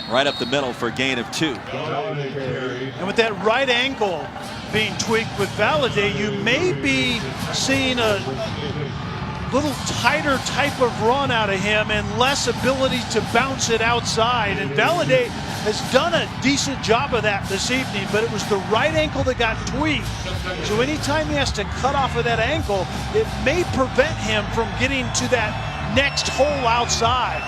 right up the middle for a gain of 2. And with that right ankle being tweaked with Valladay, you may be seeing a little tighter type of run out of him and less ability to bounce it outside. And Valladay has done a decent job of that this evening, but it was the right ankle that got tweaked. So anytime he has to cut off of that ankle, it may prevent him from getting to that next hole outside.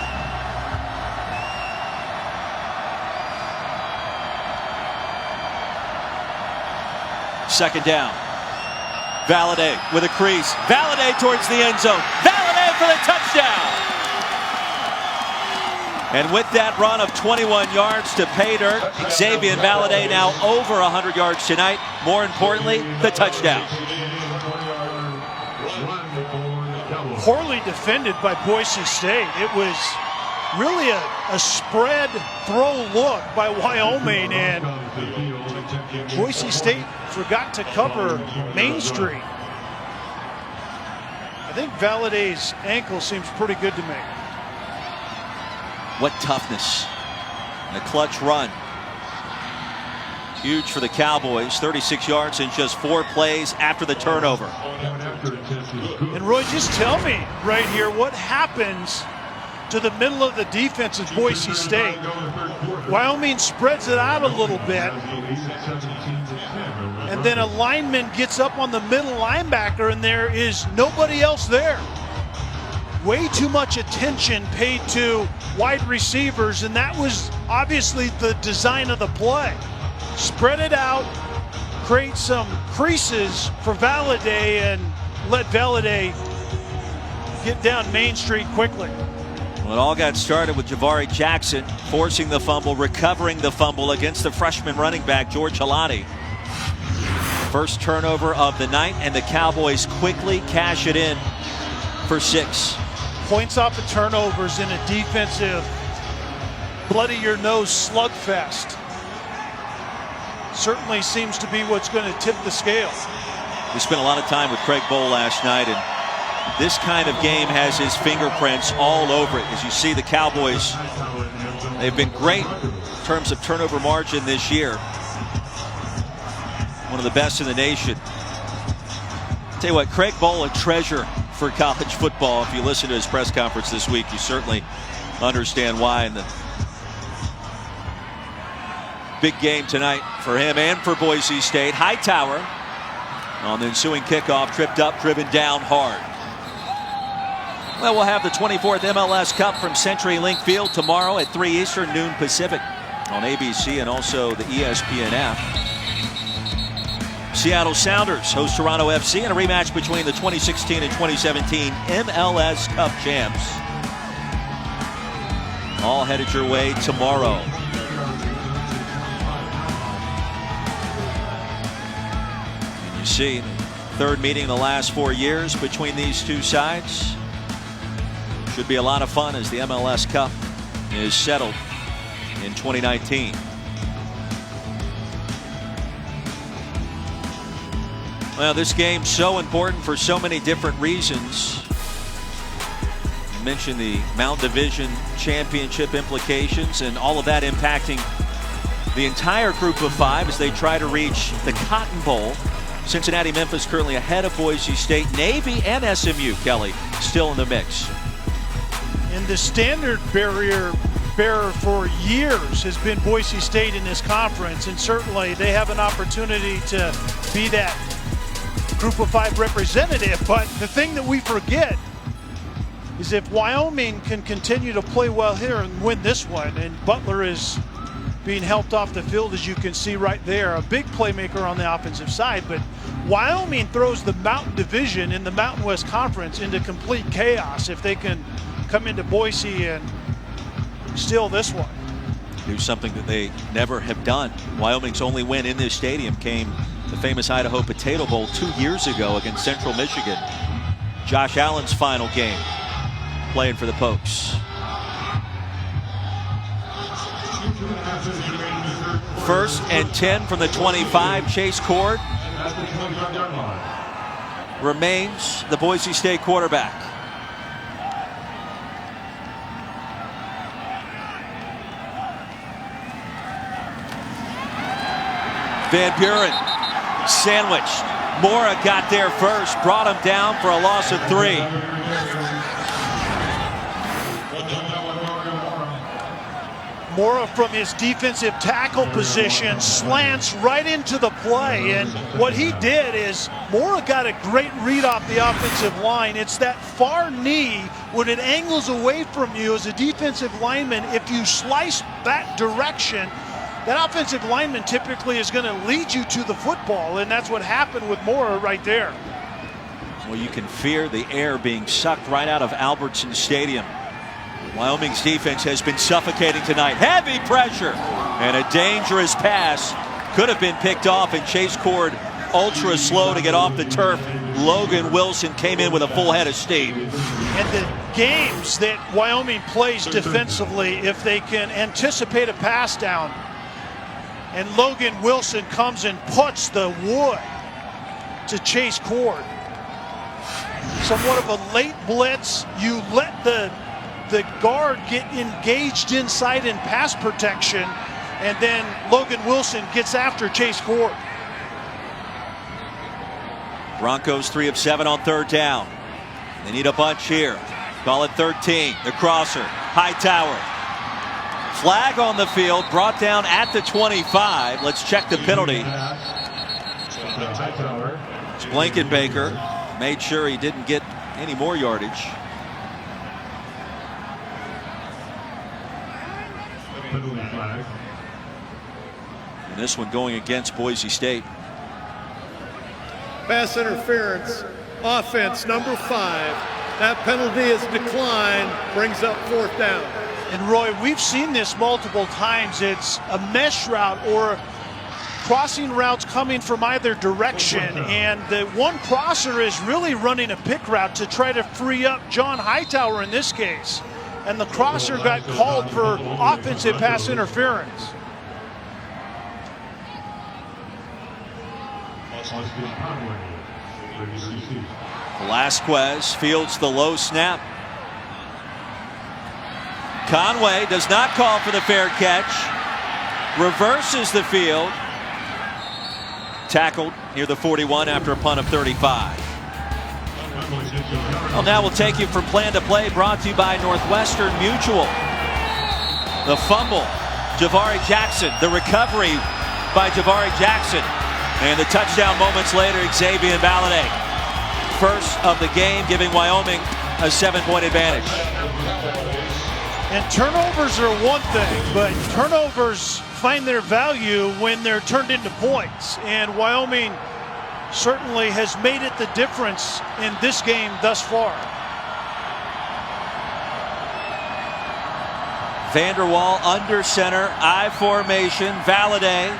Second down. Valladay with a crease. Valladay towards the end zone. Valladay for the touchdown. And with that run of 21 yards to pay dirt, Xavier Valladay now over 100 yards tonight. More importantly, the touchdown. Poorly defended by Boise State. It was really a spread throw look by Wyoming, and Boise State forgot to cover Main Street. I think Valladay's ankle seems pretty good to me. What toughness. And a clutch run. Huge for the Cowboys. 36 yards in just 4 plays after the turnover. And Roy, just tell me right here what happens to the middle of the defense of Boise State. Wyoming spreads it out a little bit, and then a lineman gets up on the middle linebacker, and there is nobody else there. Way too much attention paid to wide receivers, and that was obviously the design of the play. Spread it out, create some creases for Valladay, and let Valladay get down Main Street quickly. Well, it all got started with Javari Jackson forcing the fumble, recovering the fumble against the freshman running back, George Halati. First turnover of the night, and the Cowboys quickly cash it in for 6. Points off of turnovers in a defensive bloody-your-nose slugfest certainly seems to be what's going to tip the scale. We spent a lot of time with Craig Bowl last night, and this kind of game has his fingerprints all over it. As you see, the Cowboys, they've been great in terms of turnover margin this year. One of the best in the nation. Tell you what, Craig Bowl, a treasure for college football. If you listen to his press conference this week, you certainly understand why. And the big game tonight for him and for Boise State. Hightower on the ensuing kickoff, tripped up, driven down hard. Well, we'll have the 24th MLS Cup from CenturyLink Field tomorrow at 3 Eastern, noon Pacific on ABC and also the ESPN app. Seattle Sounders host Toronto FC in a rematch between the 2016 and 2017 MLS Cup champs. All headed your way tomorrow. And you see, third meeting in the last 4 years between these two sides. Should be a lot of fun as the MLS Cup is settled in 2019. Well, this game's so important for so many different reasons. You mentioned the Mountain Division Championship implications and all of that impacting the entire group of 5 as they try to reach the Cotton Bowl. Cincinnati, Memphis currently ahead of Boise State. Navy and SMU, Kelly, still in the mix. And the standard bearer for years has been Boise State in this conference, and certainly they have an opportunity to be that group of 5 representative. But the thing that we forget is if Wyoming can continue to play well here and win this one, and Butler is being helped off the field, as you can see right there, a big playmaker on the offensive side, but Wyoming throws the Mountain Division in the Mountain West Conference into complete chaos if they can come into Boise and steal this one. Do something that they never have done. Wyoming's only win in this stadium came the famous Idaho Potato Bowl 2 years ago against Central Michigan. Josh Allen's final game playing for the Pokes. First and 10 from the 25. Chase Cord remains the Boise State quarterback. Van Buren sandwiched. Mora got there first, brought him down for a loss of 3. Mora from his defensive tackle position slants right into the play, and what he did is Mora got a great read off the offensive line. It's that far knee when it angles away from you as a defensive lineman. If you slice that direction, that offensive lineman typically is going to lead you to the football, and that's what happened with Mora right there. Well, you can fear the air being sucked right out of Albertson Stadium. Wyoming's defense has been suffocating tonight. Heavy pressure and a dangerous pass. Could have been picked off, and Chase Cord ultra slow to get off the turf. Logan Wilson came in with a full head of steam. And the games that Wyoming plays defensively, if they can anticipate a pass down, and Logan Wilson comes and puts the wood to Chase Cord. Somewhat of a late blitz. You let the guard get engaged inside in pass protection, and then Logan Wilson gets after Chase Cord. Broncos 3 of 7 on third down. They need a bunch here. Call it 13. The crosser. Hightower. Flag on the field. Brought down at the 25. Let's check the penalty. It's Blankenbaker. Made sure he didn't get any more yardage. And this one going against Boise State. Pass interference, offense number 5. That penalty is declined, brings up fourth down. And Roy, we've seen this multiple times. It's a mesh route or crossing routes coming from either direction, and the one crosser is really running a pick route to try to free up John Hightower in this case. And the crosser got called for offensive pass interference. Velasquez fields the low snap. Conway does not call for the fair catch. Reverses the field. Tackled near the 41 after a punt of 35. Well, now we'll take you from plan to play, brought to you by Northwestern Mutual. The fumble, Javari Jackson. The recovery by Javari Jackson. And the touchdown moments later, Xavier Valladay. First of the game, giving Wyoming a 7-point advantage. And turnovers are one thing, but turnovers find their value when they're turned into points. And Wyoming certainly has made it the difference in this game thus far. Vanderwall under center, I formation. Valladay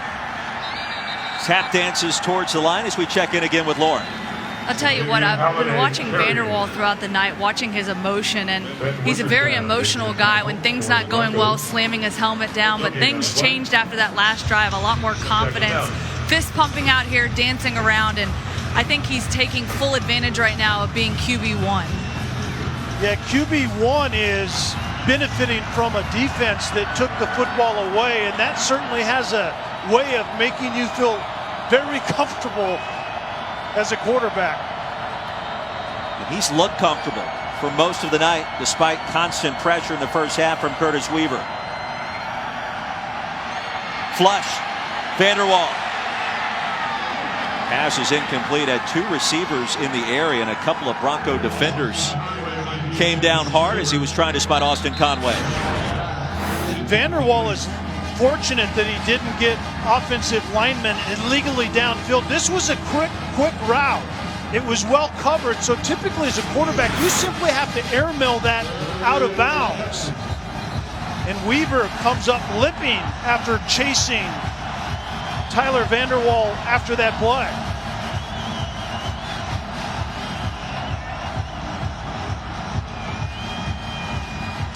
tap dances towards the line as we check in again with Lauren. I'll tell you what, I've been watching Vanderwall throughout the night, watching his emotion, and he's a very emotional guy. When things not going well, slamming his helmet down, but things changed after that last drive, a lot more confidence, fist pumping out here, dancing around, and I think he's taking full advantage right now of being QB1. Yeah, QB1 is benefiting from a defense that took the football away, and that certainly has a way of making you feel very comfortable as a quarterback. And he's looked comfortable for most of the night, despite constant pressure in the first half from Curtis Weaver. Flush, Vanderwall. Pass is incomplete. Had 2 receivers in the area, and a couple of Bronco defenders came down hard as he was trying to spot Austin Conway. Vanderwall is fortunate that he didn't get offensive linemen illegally downfield. This was a quick route. It was well covered, so typically as a quarterback, you simply have to airmail that out of bounds. And Weaver comes up limping after chasing Tyler Vanderwall after that play.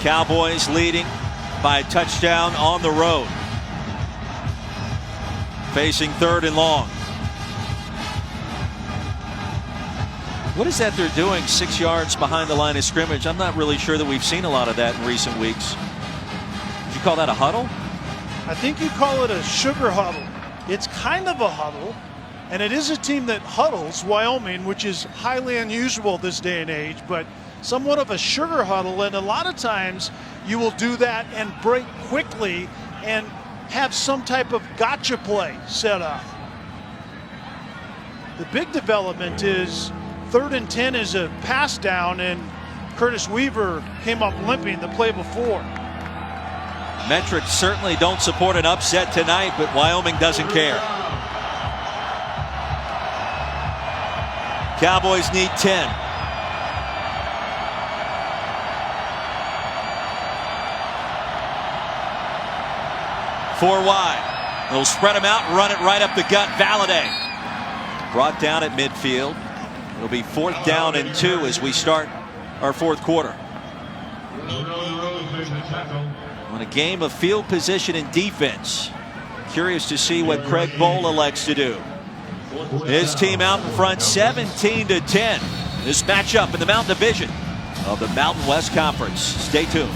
Cowboys leading by a touchdown on the road. Facing 3rd and long. What is that they're doing 6 yards behind the line of scrimmage? I'm not really sure that we've seen a lot of that in recent weeks. Did you call that a huddle? I think you call it a sugar huddle. It's kind of a huddle, and it is a team that huddles, Wyoming, which is highly unusual this day and age, but somewhat of a sugar huddle, and a lot of times you will do that and break quickly and have some type of gotcha play set up. The big development is 3rd and 10 is a pass down, and Curtis Weaver came up limping the play before. Metrics certainly don't support an upset tonight, but Wyoming doesn't care. Cowboys need 10. 4 wide. They'll spread them out and run it right up the gut. Valladay brought down at midfield. It'll be 4th down and 2 as we start our 4th quarter. On a game of field position and defense. Curious to see what Craig Bohl elects to do. His team out in front 17-10. This matchup in the Mountain Division of the Mountain West Conference. Stay tuned.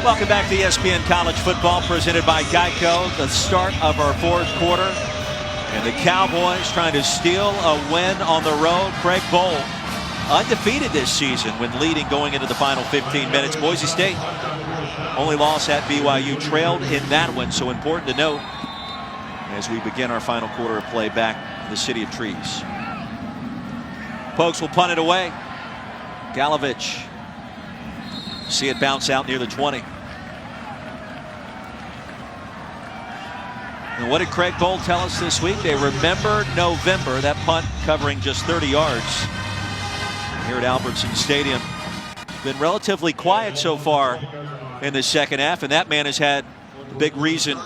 Welcome back to ESPN College Football presented by Geico. The start of our 4th quarter. And the Cowboys trying to steal a win on the road. Craig Bohl undefeated this season when leading going into the final 15 minutes. Boise State only loss at BYU, trailed in that one. So important to note as we begin our final quarter of play back in the City of Trees. Pokes will punt it away. Galovich. See it bounce out near the 20. And what did Craig Bohl tell us this week? They remember November, that punt covering just 30 yards here at Albertson Stadium. Been relatively quiet so far in the second half, and that man has had a big reason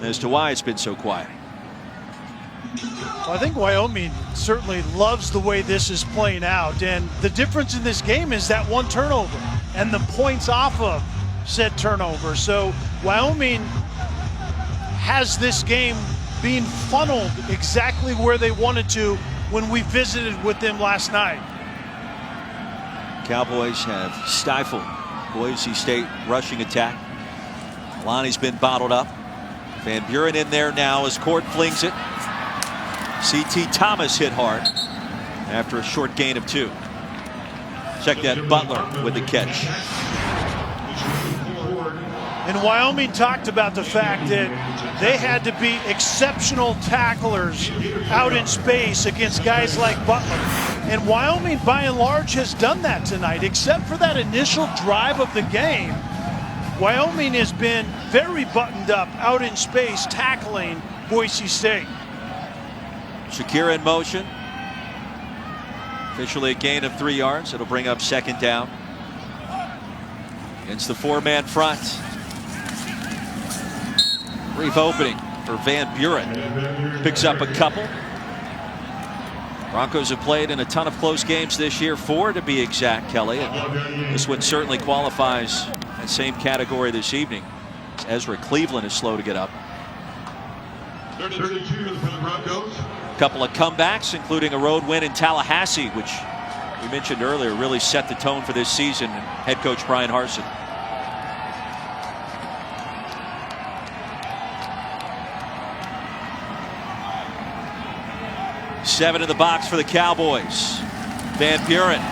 as to why it's been so quiet. Well, I think Wyoming certainly loves the way this is playing out, and the difference in this game is that one turnover and the points off of said turnover. So Wyoming has this game being funneled exactly where they wanted to when we visited with them last night. Cowboys have stifled Boise State rushing attack. Lonnie's been bottled up. Van Buren in there now as Court flings it. C.T. Thomas hit hard after a short gain of 2. Check that, Butler with the catch. And Wyoming talked about the fact that they had to be exceptional tacklers out in space against guys like Butler. And Wyoming, by and large, has done that tonight, except for that initial drive of the game. Wyoming has been very buttoned up out in space tackling Boise State. Shakira in motion. Officially a gain of 3 yards. It'll bring up 2nd down. Against the 4-man front. Brief opening for Van Buren. Picks up a couple. Broncos have played in a ton of close games this year, 4 to be exact, Kelly. And this one certainly qualifies that same category this evening. Ezra Cleveland is slow to get up. 32 for the Broncos. A couple of comebacks, including a road win in Tallahassee, which we mentioned earlier really set the tone for this season. And head coach Brian Harsin. Seven in the box for the Cowboys. Van Buren.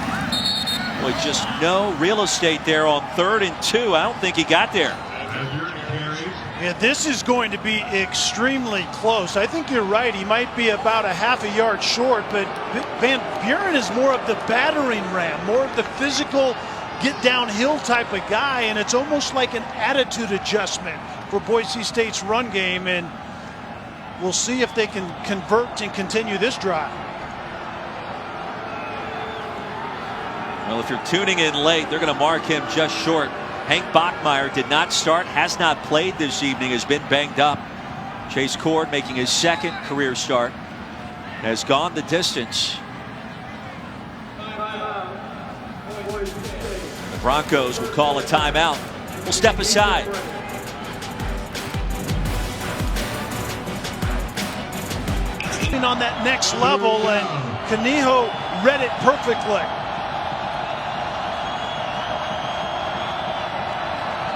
Boy, just no real estate there on 3rd and 2. I don't think he got there. Yeah, this is going to be extremely close. I think you're right. He might be about a half a yard short, but Van Buren is more of the battering ram, more of the physical, get downhill type of guy, and it's almost like an attitude adjustment for Boise State's run game, and we'll see if they can convert and continue this drive. Well, if you're tuning in late, they're going to mark him just short. Hank Bachmeier did not start, has not played this evening, has been banged up. Chase Cord making his 2nd career start, has gone the distance. The Broncos will call a timeout. We'll step aside. On that next level, and Canijo read it perfectly.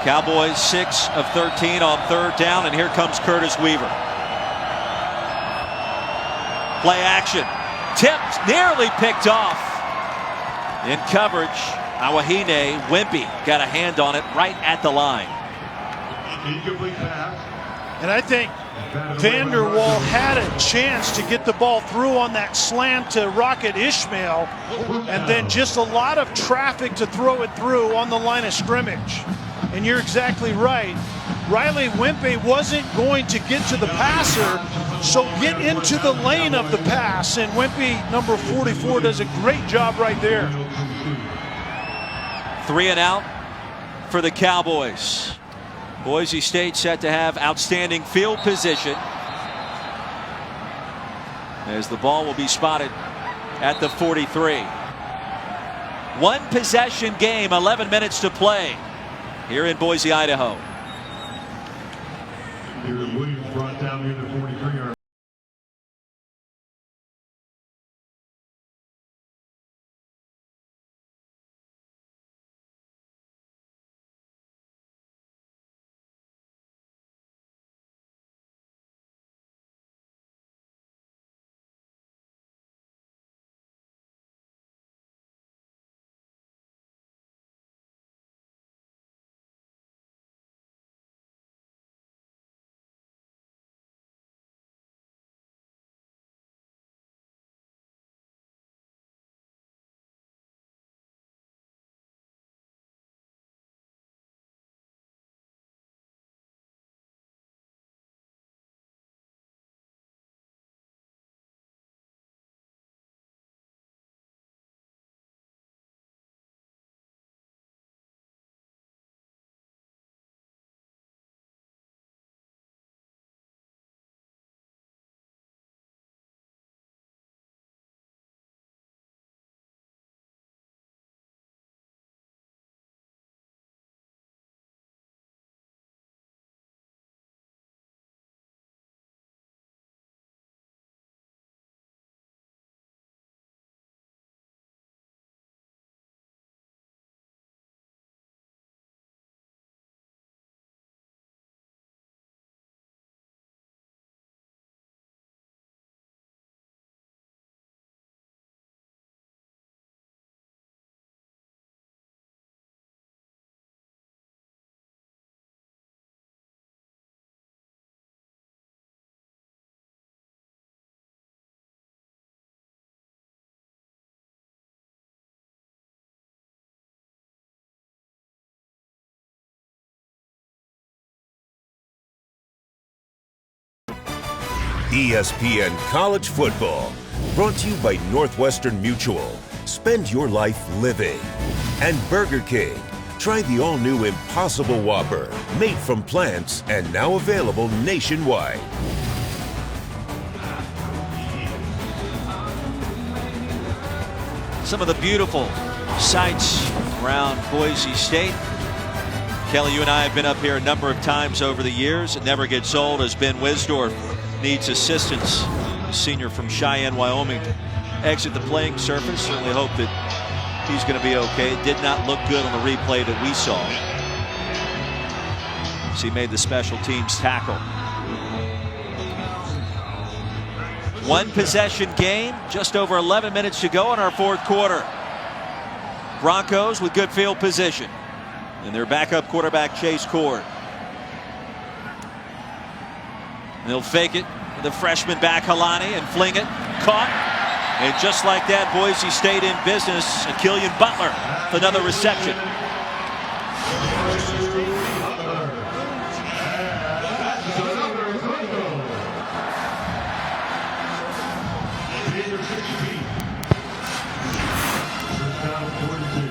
Cowboys 6 of 13 on 3rd down, and here comes Curtis Weaver. Play action. Tipped, nearly picked off. In coverage, Awahine Wimpy got a hand on it right at the line. And I think Vanderwall had a chance to get the ball through on that slant to Rocket Ishmael, and then just a lot of traffic to throw it through on the line of scrimmage. And you're exactly right. Riley Wimpy wasn't going to get to the passer, so get into the lane of the pass, and Wimpy, number 44, does a great job right there. 3 and out for the Cowboys. Boise State set to have outstanding field position as the ball will be spotted at the 43. 1 possession game, 11 minutes to play here in Boise, Idaho. Williams brought down near the 43-yard ESPN College Football, brought to you by Northwestern Mutual. Spend your life living. And Burger King. Try the all-new Impossible Whopper, made from plants and now available nationwide. Some of the beautiful sights around Boise State. Kelly, you and I have been up here a number of times over the years. It never gets old as Ben Wisdorf needs assistance. A senior from Cheyenne, Wyoming, to exit the playing surface. Certainly hope that he's going to be okay. It did not look good on the replay that we saw, as he made the special teams tackle. One possession game, just over 11 minutes to go in our fourth quarter. Broncos with good field position, and their backup quarterback Chase Cord. And they'll fake it with the freshman back Halani and fling it, caught, and just like that, Boise State in business. And Killian Butler with another reception.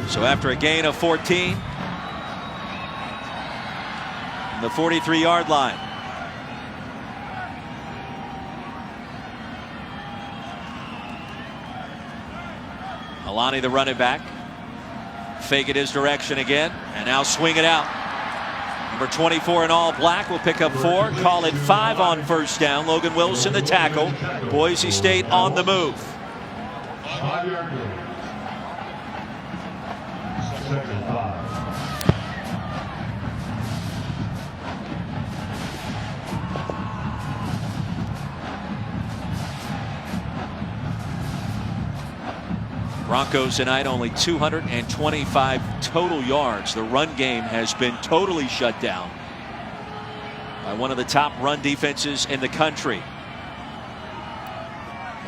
So after a gain of 14, the 43-yard line. Alani, the running back, fake it his direction again, and now swing it out. Number 24 in all black will pick up 4, call it 5 on first down. Logan Wilson, the tackle. Boise State on the move. Broncos tonight only 225 total yards. The run game has been totally shut down by one of the top run defenses in the country.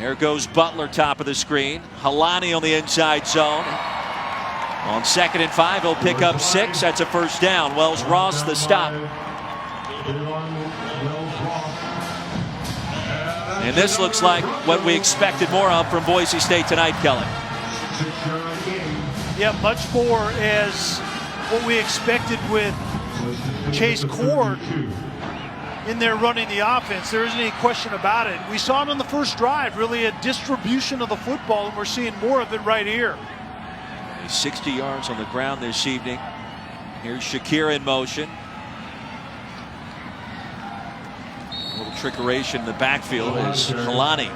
There goes Butler, top of the screen. Halani on the inside zone. On 2nd and 5, he'll pick up 6. That's a first down. Wells Ross the stop. And this looks like what we expected more of from Boise State tonight, Kelly. Yeah, much more as what we expected with Chase Cord in there running the offense. There isn't any question about it. We saw it on the first drive, really a distribution of the football, and we're seeing more of it right here. 60 yards on the ground this evening. Here's Shakir in motion. A little trickeration in the backfield as Halani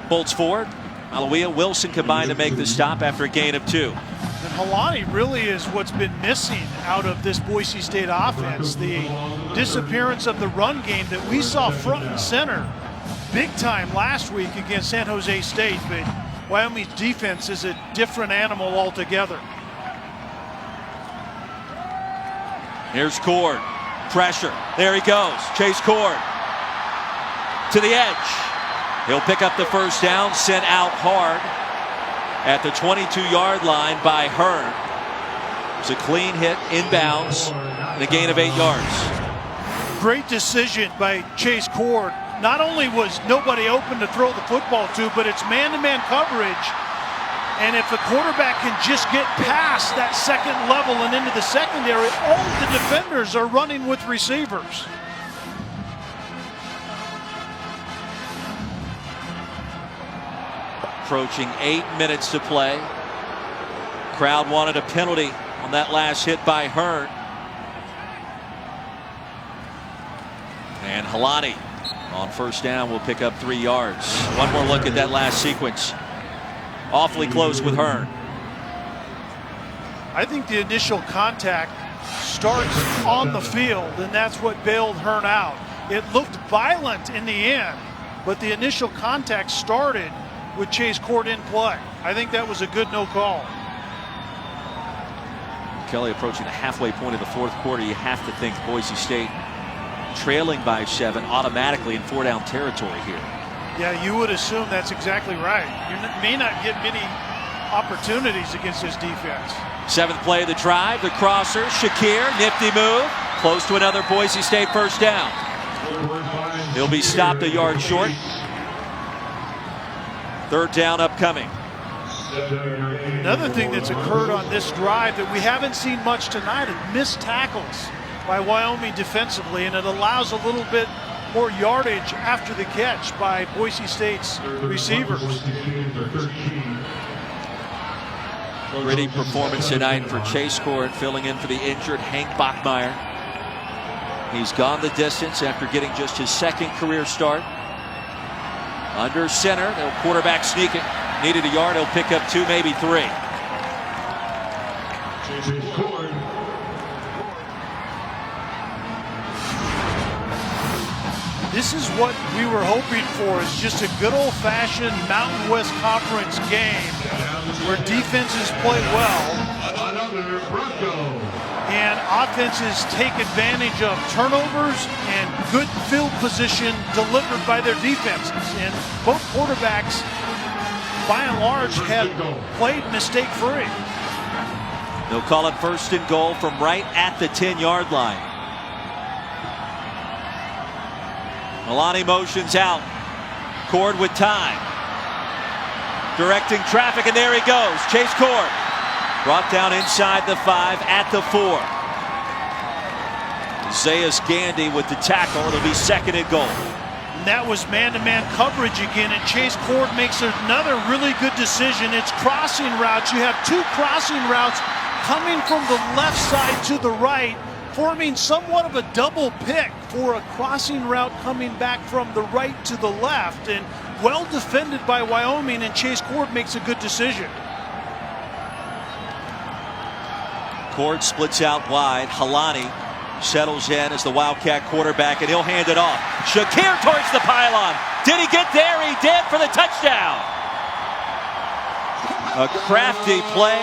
bolts forward. Alawia Wilson combined to make the stop after a gain of 2. And Halani really is what's been missing out of this Boise State offense. The disappearance of the run game that we saw front and center big time last week against San Jose State. But Wyoming's defense is a different animal altogether. Here's Cord. Pressure. There he goes. Chase Cord to the edge. He'll pick up the first down, sent out hard at the 22-yard line by Hearn. It's a clean hit, inbounds, and a gain of 8 yards. Great decision by Chase Cord. Not only was nobody open to throw the football to, but it's man-to-man coverage. And if the quarterback can just get past that second level and into the secondary, all of the defenders are running with receivers. Approaching 8 minutes to play. Crowd wanted a penalty on that last hit by Hearn. And Halani on first down will pick up 3 yards. One more look at that last sequence. Awfully close with Hearn. I think the initial contact starts on the field, and that's what bailed Hearn out. It looked violent in the end, but the initial contact started with Chase Cord in play. I think that was a good no call. Kelly, approaching the halfway point of the fourth quarter, you have to think Boise State trailing by 7 automatically in 4-down territory here. Yeah, you would assume that's exactly right. You may not get many opportunities against this defense. 7th play of the drive, the crosser, Shakir, nifty move, close to another Boise State first down. He'll be stopped a yard short. Third down upcoming. Another thing that's occurred on this drive that we haven't seen much tonight is missed tackles by Wyoming defensively, and it allows a little bit more yardage after the catch by Boise State's receivers. Gritty performance tonight for Chase Cord, filling in for the injured Hank Bachmeier. He's gone the distance after getting just his second career start. Under center, the quarterback sneaking. Needed a yard, he'll pick up 2, maybe 3. This is what we were hoping for, is just a good old-fashioned Mountain West Conference game where defenses play well and offenses take advantage of turnovers and good field position delivered by their defenses. And both quarterbacks, by and large, have played mistake-free. They'll call it first and goal from right at the 10-yard line. Milani motions out. Cord with time. Directing traffic, and there he goes. Chase Cord. Brought down inside the 5 at the 4. Zayas Gandy with the tackle. It'll be second and goal. And that was man-to-man coverage again, and Chase Cord makes another really good decision. It's crossing routes. You have 2 crossing routes coming from the left side to the right, forming somewhat of a double pick for a crossing route coming back from the right to the left, and well defended by Wyoming, and Chase Cord makes a good decision. Cord splits out wide. Halani settles in as the Wildcat quarterback, and he'll hand it off. Shakir towards the pylon. Did he get there? He did for the touchdown. A crafty play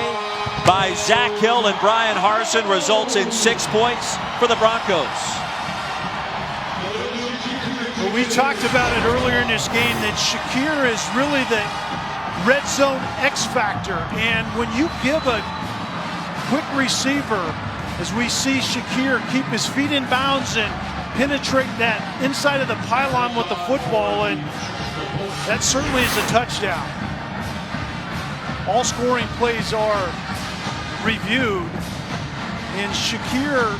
by Zach Hill and Brian Harsin results in 6 points for the Broncos. Well, we talked about it earlier in this game that Shakir is really the red zone X factor, and when you give a quick receiver, as we see Shakir keep his feet in bounds and penetrate that inside of the pylon with the football, and that certainly is a touchdown. All scoring plays are reviewed, and Shakir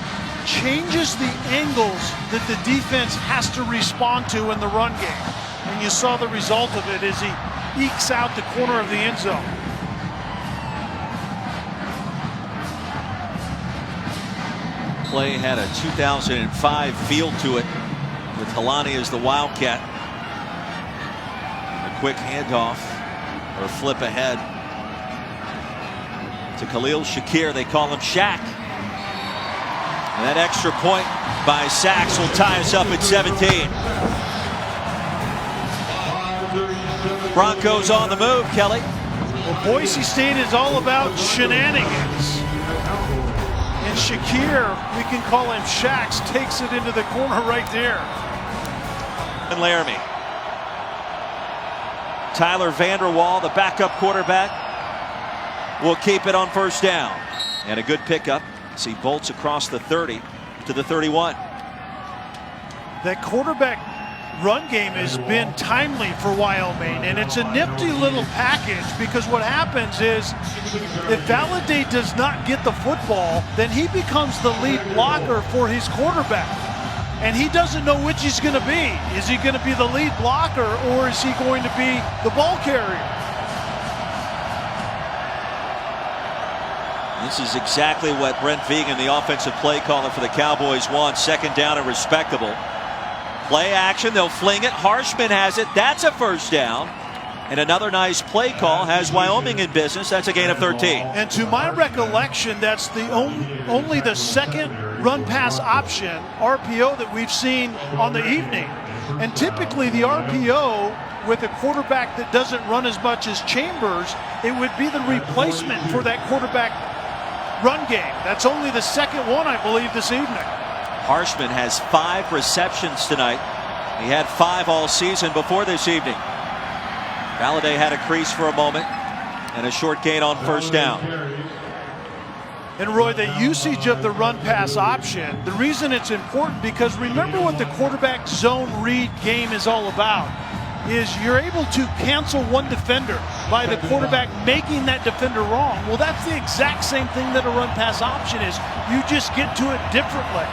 changes the angles that the defense has to respond to in the run game. And you saw the result of it as he ekes out the corner of the end zone. Play had a 2005 feel to it with Halani as the Wildcat. A quick handoff or flip ahead to Khalil Shakir. They call him Shaq. And that extra point by Sachs will tie us up at 17. Broncos on the move, Kelly. Well, Boise State is all about shenanigans. And Shakir, we can call him Shax, takes it into the corner right there. And Laramie. Tyler Vanderwall, the backup quarterback, will keep it on first down. And a good pickup as he bolts across the 30 to the 31. That quarterback run game has been timely for Wyoming, and it's a nifty little package, because what happens is if Valladay does not get the football, then he becomes the lead blocker for his quarterback, and he doesn't know which he's going to be. Is he going to be the lead blocker, or is he going to be the ball carrier? This is exactly what Brent Vegan, the offensive play caller for the Cowboys, wants. Second down and respectable. Play action, they'll fling it. Harshman has it. That's a first down. And another nice play call has Wyoming in business. That's a gain of 13. And to my recollection, that's the only the second run pass option, RPO, that we've seen on the evening. And typically the RPO with a quarterback that doesn't run as much as Chambers, it would be the replacement for that quarterback run game. That's only the second one, I believe, this evening. Harshman has 5 receptions tonight. He had 5 all season before this evening. Valladay had a crease for a moment and a short gain on first down. And Roy, the usage of the run-pass option, the reason it's important, because remember what the quarterback zone read game is all about, is you're able to cancel one defender by the quarterback making that defender wrong. Well, that's the exact same thing that a run-pass option is. You just get to it differently.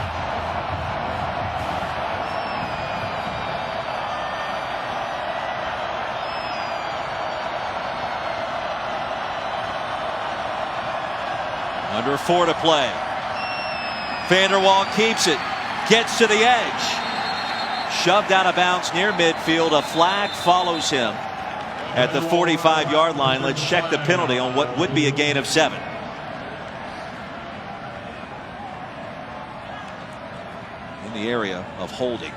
Under 4 to play. Vanderwall keeps it. Gets to the edge. Shoved out of bounds near midfield. A flag follows him at the 45-yard line. Let's check the penalty on what would be a gain of 7. In the area of holding.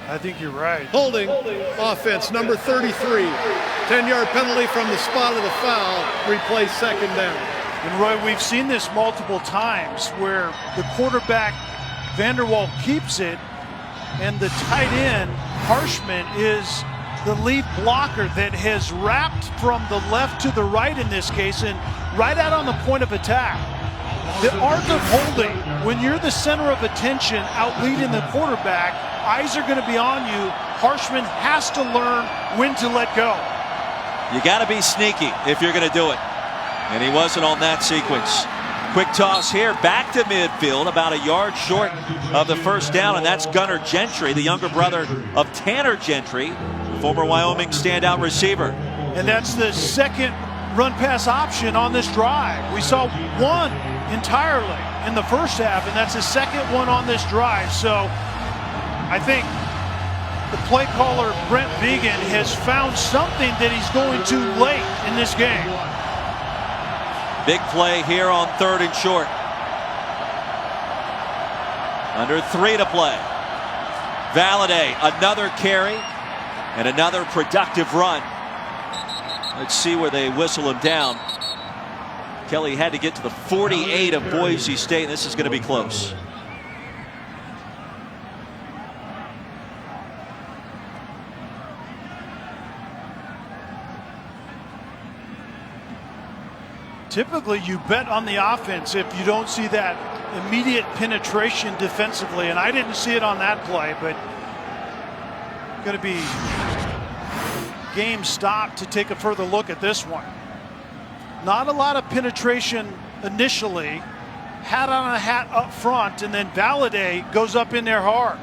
I think you're right. Holding offense number 33. 10-yard penalty from the spot of the foul. Replay second down. And Roy, we've seen this multiple times where the quarterback Vanderwall keeps it, and the tight end Harshman is the lead blocker that has wrapped from the left to the right in this case, and right out on the point of attack. The art of holding, when you're the center of attention out leading the quarterback, eyes are going to be on you. Harshman has to learn when to let go. You got to be sneaky if you're going to do it. And he wasn't on that sequence. Quick toss here, back to midfield, about a yard short of the first down, and that's Gunnar Gentry, the younger brother of Tanner Gentry, former Wyoming standout receiver. And that's the second run-pass option on this drive. We saw one entirely in the first half, and that's the second one on this drive. So I think the play caller, Brent Vegan, has found something that he's going to late in this game. Big play here on 3rd and short. Under 3 to play. Valladay, another carry and another productive run. Let's see where they whistle him down. Kelly had to get to the 48 of Boise State, and this is going to be close. Typically, you bet on the offense if you don't see that immediate penetration defensively, and I didn't see it on that play, but going to be game stopped to take a further look at this one. Not a lot of penetration initially, hat on a hat up front, and then Valladay goes up in there hard.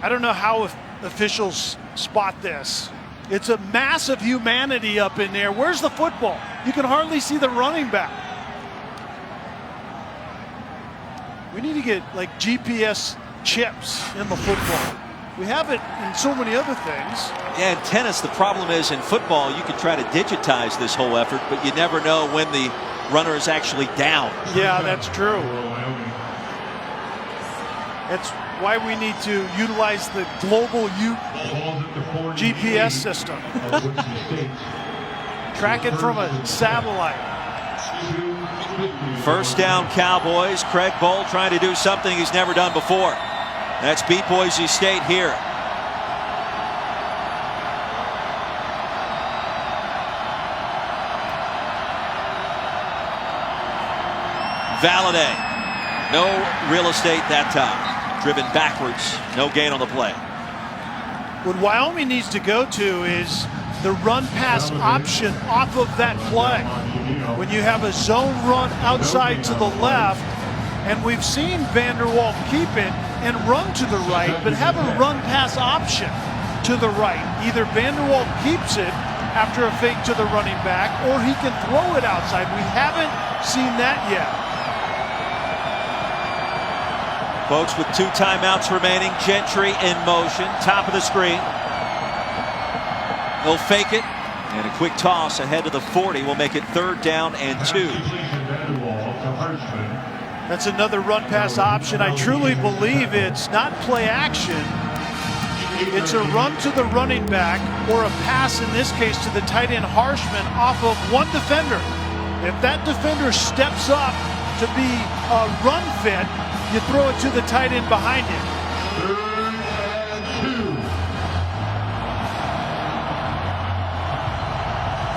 I don't know how officials spot this. It's a mass of humanity up in there. Where's the football? You can hardly see the running back. We need to get like GPS chips in the football. We have it in so many other things. Yeah, in tennis, the problem is in football, you can try to digitize this whole effort, but you never know when the runner is actually down. Yeah, that's true. That's why we need to utilize the global GPS system. Track it from a satellite. First down, Cowboys. Craig Bohl trying to do something he's never done before. That's beat Boise State here. Valladay. No real estate that time. Driven backwards. No gain on the play. What Wyoming needs to go to is the run-pass option off of that play. When you have a zone run outside to the left, and we've seen Vanderwall keep it and run to the right, but have a run-pass option to the right. Either Vanderwall keeps it after a fake to the running back, or he can throw it outside. We haven't seen that yet. Folks, with 2 timeouts remaining, Gentry in motion, top of the screen. He'll fake it, and a quick toss ahead to the 40 will make it 3rd down and 2. That's another run-pass option. I truly believe it's not play action. It's a run to the running back, or a pass, in this case, to the tight end Harshman off of one defender. If that defender steps up to be a run fit, you throw it to the tight end behind him. 3rd and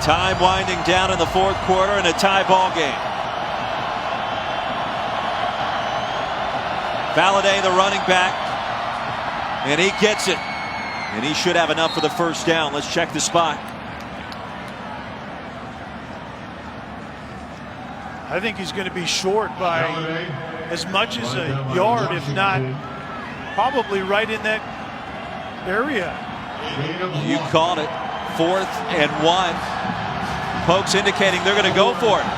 2. Time winding down in the fourth quarter in a tie ball game. Valladay, the running back, and he gets it. And he should have enough for the first down. Let's check the spot. I think he's going to be short by as much as a yard, if not probably right in that area. You called it. 4th and 1. Pokes indicating they're going to go for it.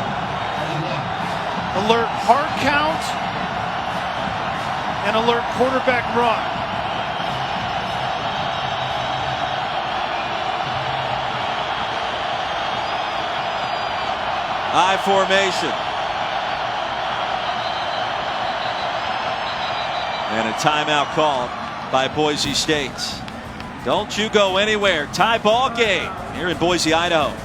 Alert hard count and alert quarterback run. I formation. And a timeout called by Boise State. Don't you go anywhere. Tie ball game here in Boise, Idaho.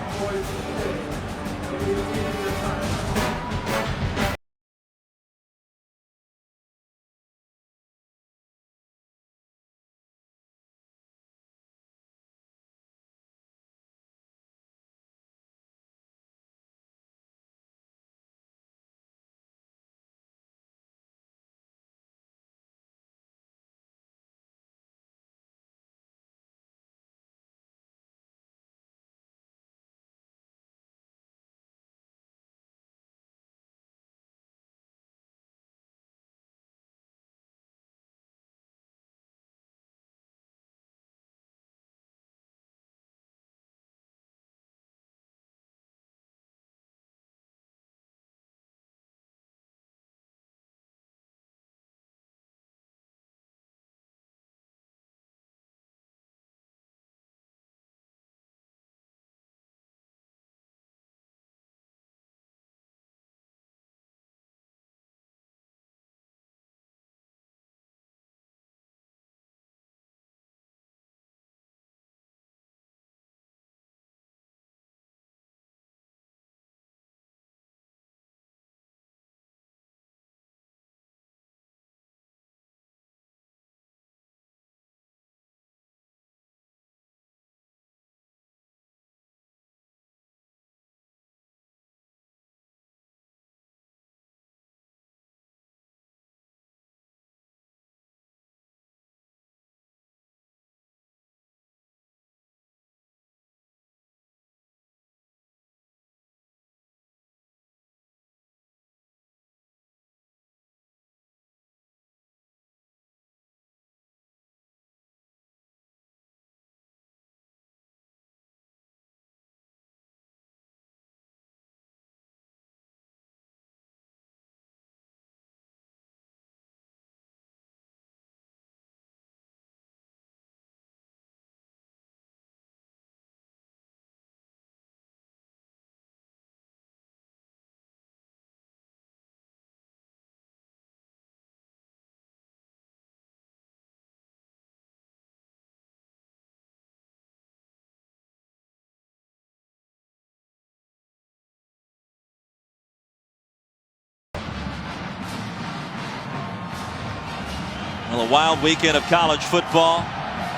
Well, a wild weekend of college football.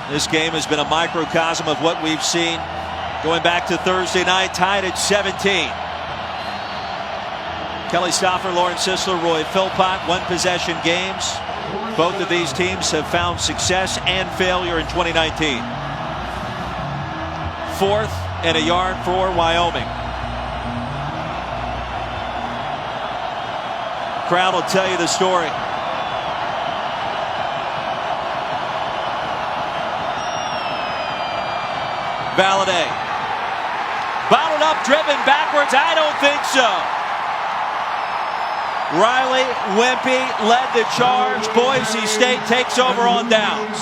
This game has been a microcosm of what we've seen going back to Thursday night, tied at 17. Kelly Stauffer, Lawrence Sisler, Roy Philpott, one-possession games. Both of these teams have found success and failure in 2019. 4th and a yard for Wyoming. Crowd will tell you the story. Valladay. Bottled up, driven backwards. I don't think so. Riley Wimpy led the charge. Boise State takes over on downs.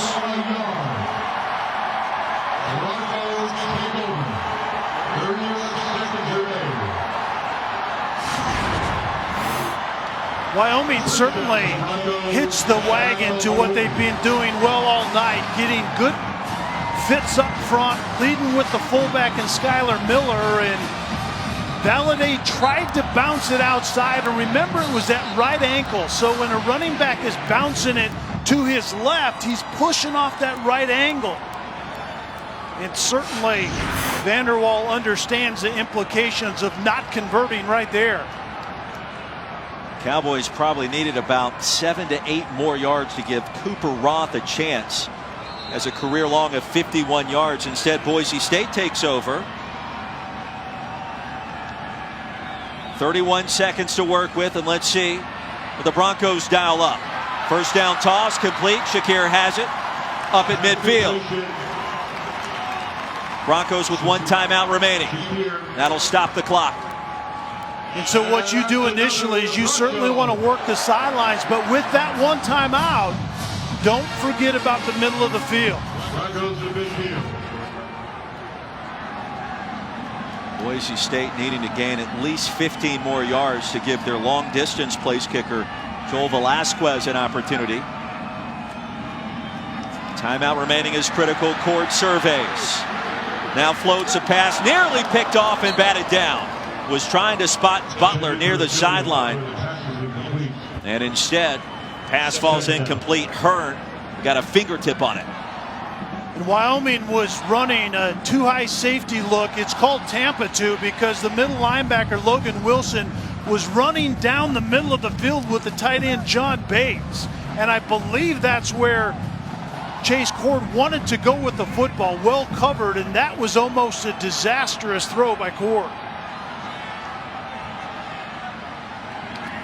Wyoming certainly hitched the wagon to what they've been doing well all night, getting good fits up front, leading with the fullback and Skylar Miller, and Valladay tried to bounce it outside, and remember it was that right ankle, so when a running back is bouncing it to his left, he's pushing off that right angle. And certainly Vanderwall understands the implications of not converting right there. Cowboys probably needed about 7 to 8 more yards to give Cooper Roth a chance as a career long of 51 yards. Instead, Boise State takes over. 31 seconds to work with, and let's see what the Broncos dial up. First down toss complete. Shakir has it up at midfield. Broncos with 1 timeout remaining. That'll stop the clock. And so what you do initially is you certainly want to work the sidelines, but with that 1 timeout, don't forget about the middle of the field. Boise State needing to gain at least 15 more yards to give their long distance place kicker Joel Velasquez an opportunity. Timeout remaining is critical. Cord surveys. Now floats a pass, nearly picked off and batted down. Was trying to spot Butler near the sideline, and instead pass falls incomplete. Hearn got a fingertip on it. Wyoming was running a too high safety look. It's called Tampa 2 because the middle linebacker Logan Wilson was running down the middle of the field with the tight end John Bates, and I believe that's where Chase Cord wanted to go with the football, well covered, and that was almost a disastrous throw by Cord.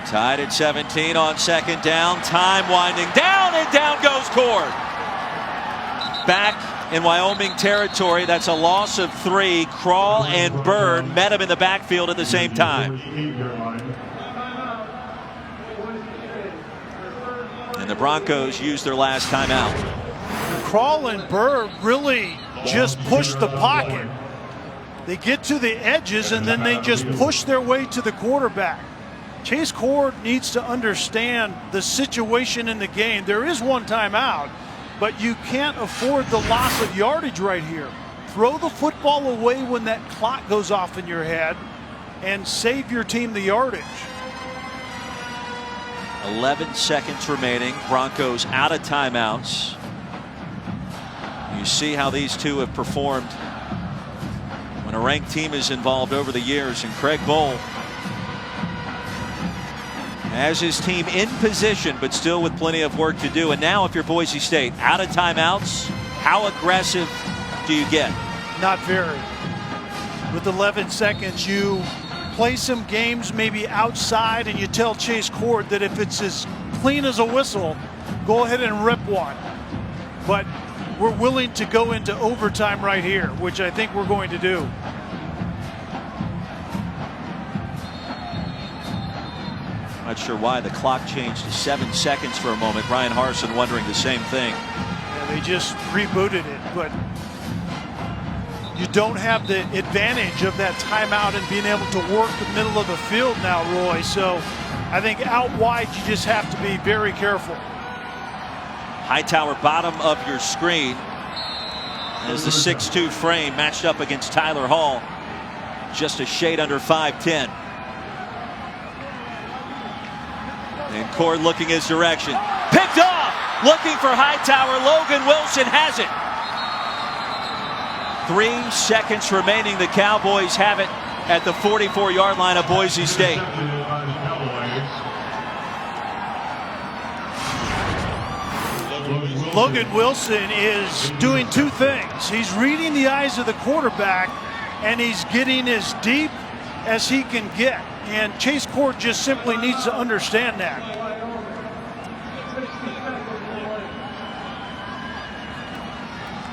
Tied at 17 on second down. Time winding down, and down goes Cord. Back in Wyoming territory. That's a loss of 3. Crawl and Bird met him in the backfield at the same time. And the Broncos use their last timeout. Crawl and Bird really just push the pocket. They get to the edges and then they just push their way to the quarterback. Chase Cord needs to understand the situation in the game. There is 1 timeout, but you can't afford the loss of yardage right here. Throw the football away when that clock goes off in your head and save your team the yardage. 11 seconds remaining. Broncos out of timeouts. You see how these two have performed when a ranked team is involved over the years, and Craig Bohl has his team in position, but still with plenty of work to do. And now if you're Boise State, out of timeouts, how aggressive do you get? Not very. With 11 seconds, you play some games maybe outside and you tell Chase Cord that if it's as clean as a whistle, go ahead and rip one. But we're willing to go into overtime right here, which I think we're going to do. Not sure why the clock changed to 7 seconds for a moment. Brian Harsin wondering the same thing. Yeah, they just rebooted it, but you don't have the advantage of that timeout and being able to work the middle of the field now, Roy. So I think out wide you just have to be very careful. Hightower bottom of your screen as the 6'2" frame matched up against Tyler Hall. Just a shade under 5'10". And Cord looking his direction. Picked off! Looking for Hightower. Logan Wilson has it. 3 seconds remaining. The Cowboys have it at the 44-yard line of Boise State. Logan Wilson is doing 2 things. He's reading the eyes of the quarterback, and he's getting as deep as he can get. And Chase Cord just simply needs to understand that.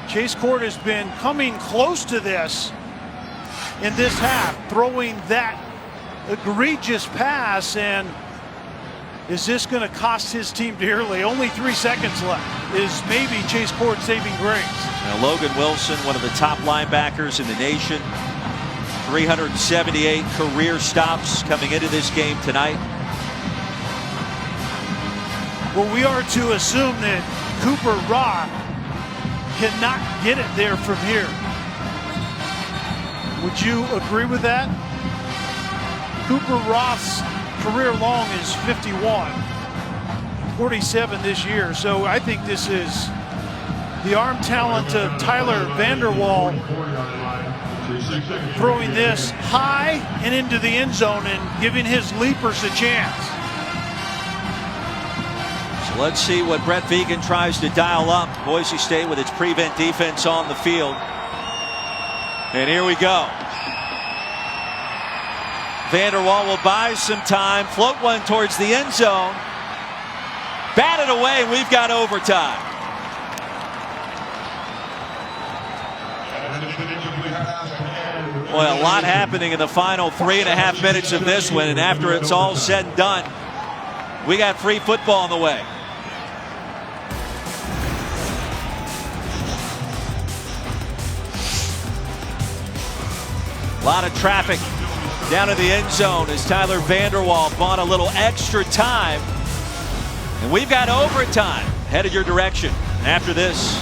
Chase Cord has been coming close to this in this half, throwing that egregious pass, and is this going to cost his team dearly? Only 3 seconds left. Is maybe Chase Cord saving grace? Now Logan Wilson, one of the top linebackers in the nation. 378 career stops coming into this game tonight. Well, we are to assume that Cooper Roth cannot get it there from here. Would you agree with that? Cooper Roth's career long is 51, 47 this year. So I think this is the arm talent of Tyler Vanderwall throwing this high and into the end zone and giving his leapers a chance. So let's see what Brett Vegan tries to dial up. Boise State with its prevent defense on the field. And here we go. Vanderwall will buy some time, float one towards the end zone. Batted away, we've got overtime. Boy, a lot happening in the final 3.5 minutes of this one, and after it's all said and done, we got free football on the way. A lot of traffic down in the end zone as Tyler Vanderwall bought a little extra time. And we've got overtime headed your direction after this.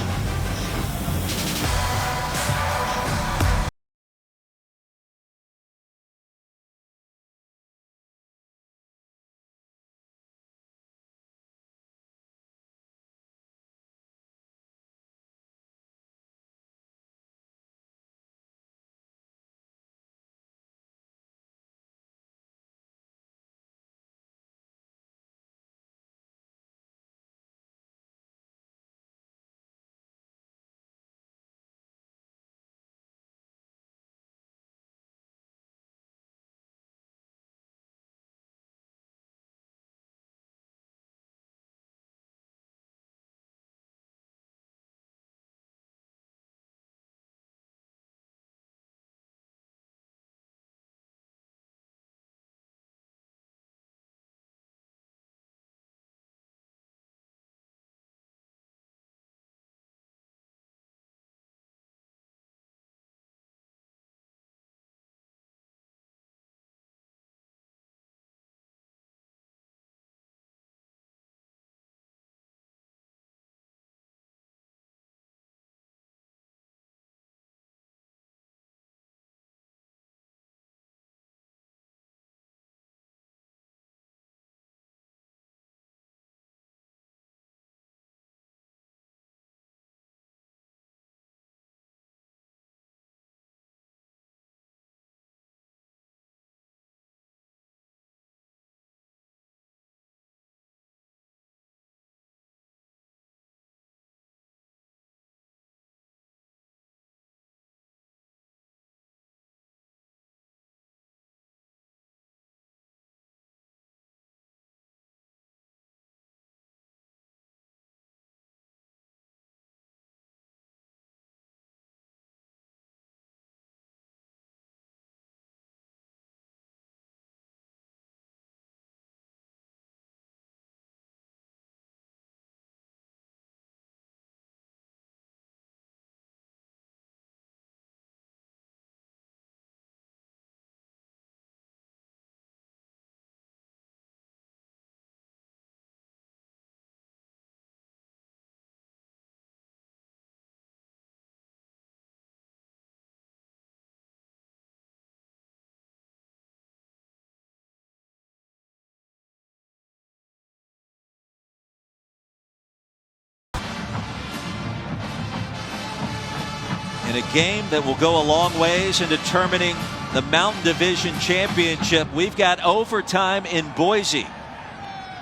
In a game that will go a long ways in determining the Mountain Division Championship, we've got overtime in Boise.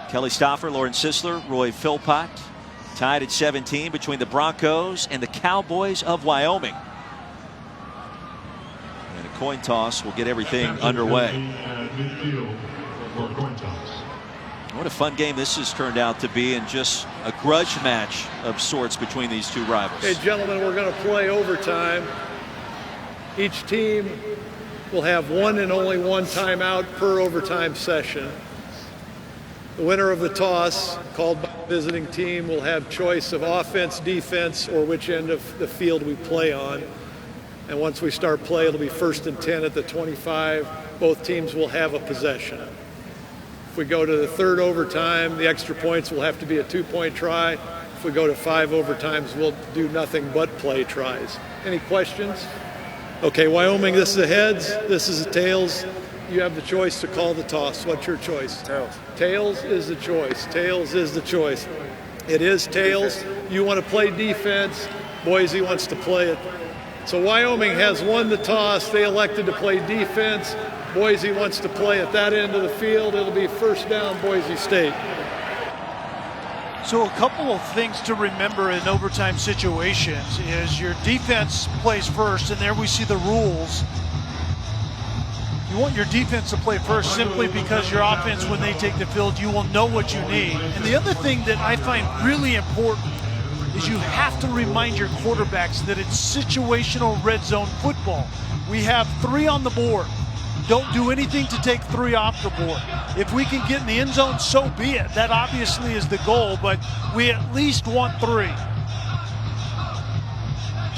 Kelly Stauffer, Lauren Sisler, Roy Philpott tied at 17 between the Broncos and the Cowboys of Wyoming. And a coin toss will get everything underway. What a fun game this has turned out to be, and just a grudge match of sorts between these two rivals. Hey, gentlemen, we're going to play overtime. Each team will have one and only one timeout per overtime session. The winner of the toss, called by the visiting team, will have choice of offense, defense, or which end of the field we play on. And once we start play, it'll be 1st and 10 at the 25. Both teams will have a possession. If we go to the third overtime, the extra points will have to be a 2-point try. If we go to 5 overtimes, we'll do nothing but play tries. Any questions? Okay, Wyoming, this is a heads, this is a tails. You have the choice to call the toss. What's your choice? Tails. Tails is the choice. Tails is the choice. It is tails. You want to play defense. Boise wants to play it So Wyoming has won the toss. They elected to play defense. Boise wants to play at that end of the field. It'll be first down, Boise State. So a couple of things to remember in overtime situations is your defense plays first, and there we see the rules. You want your defense to play first simply because your offense, when they take the field, you will know what you need. And the other thing that I find really important is you have to remind your quarterbacks that it's situational red zone football. We have 3 on the board. Don't do anything to take 3 off the board. If we can get in the end zone, so be it. That obviously is the goal, but we at least want 3.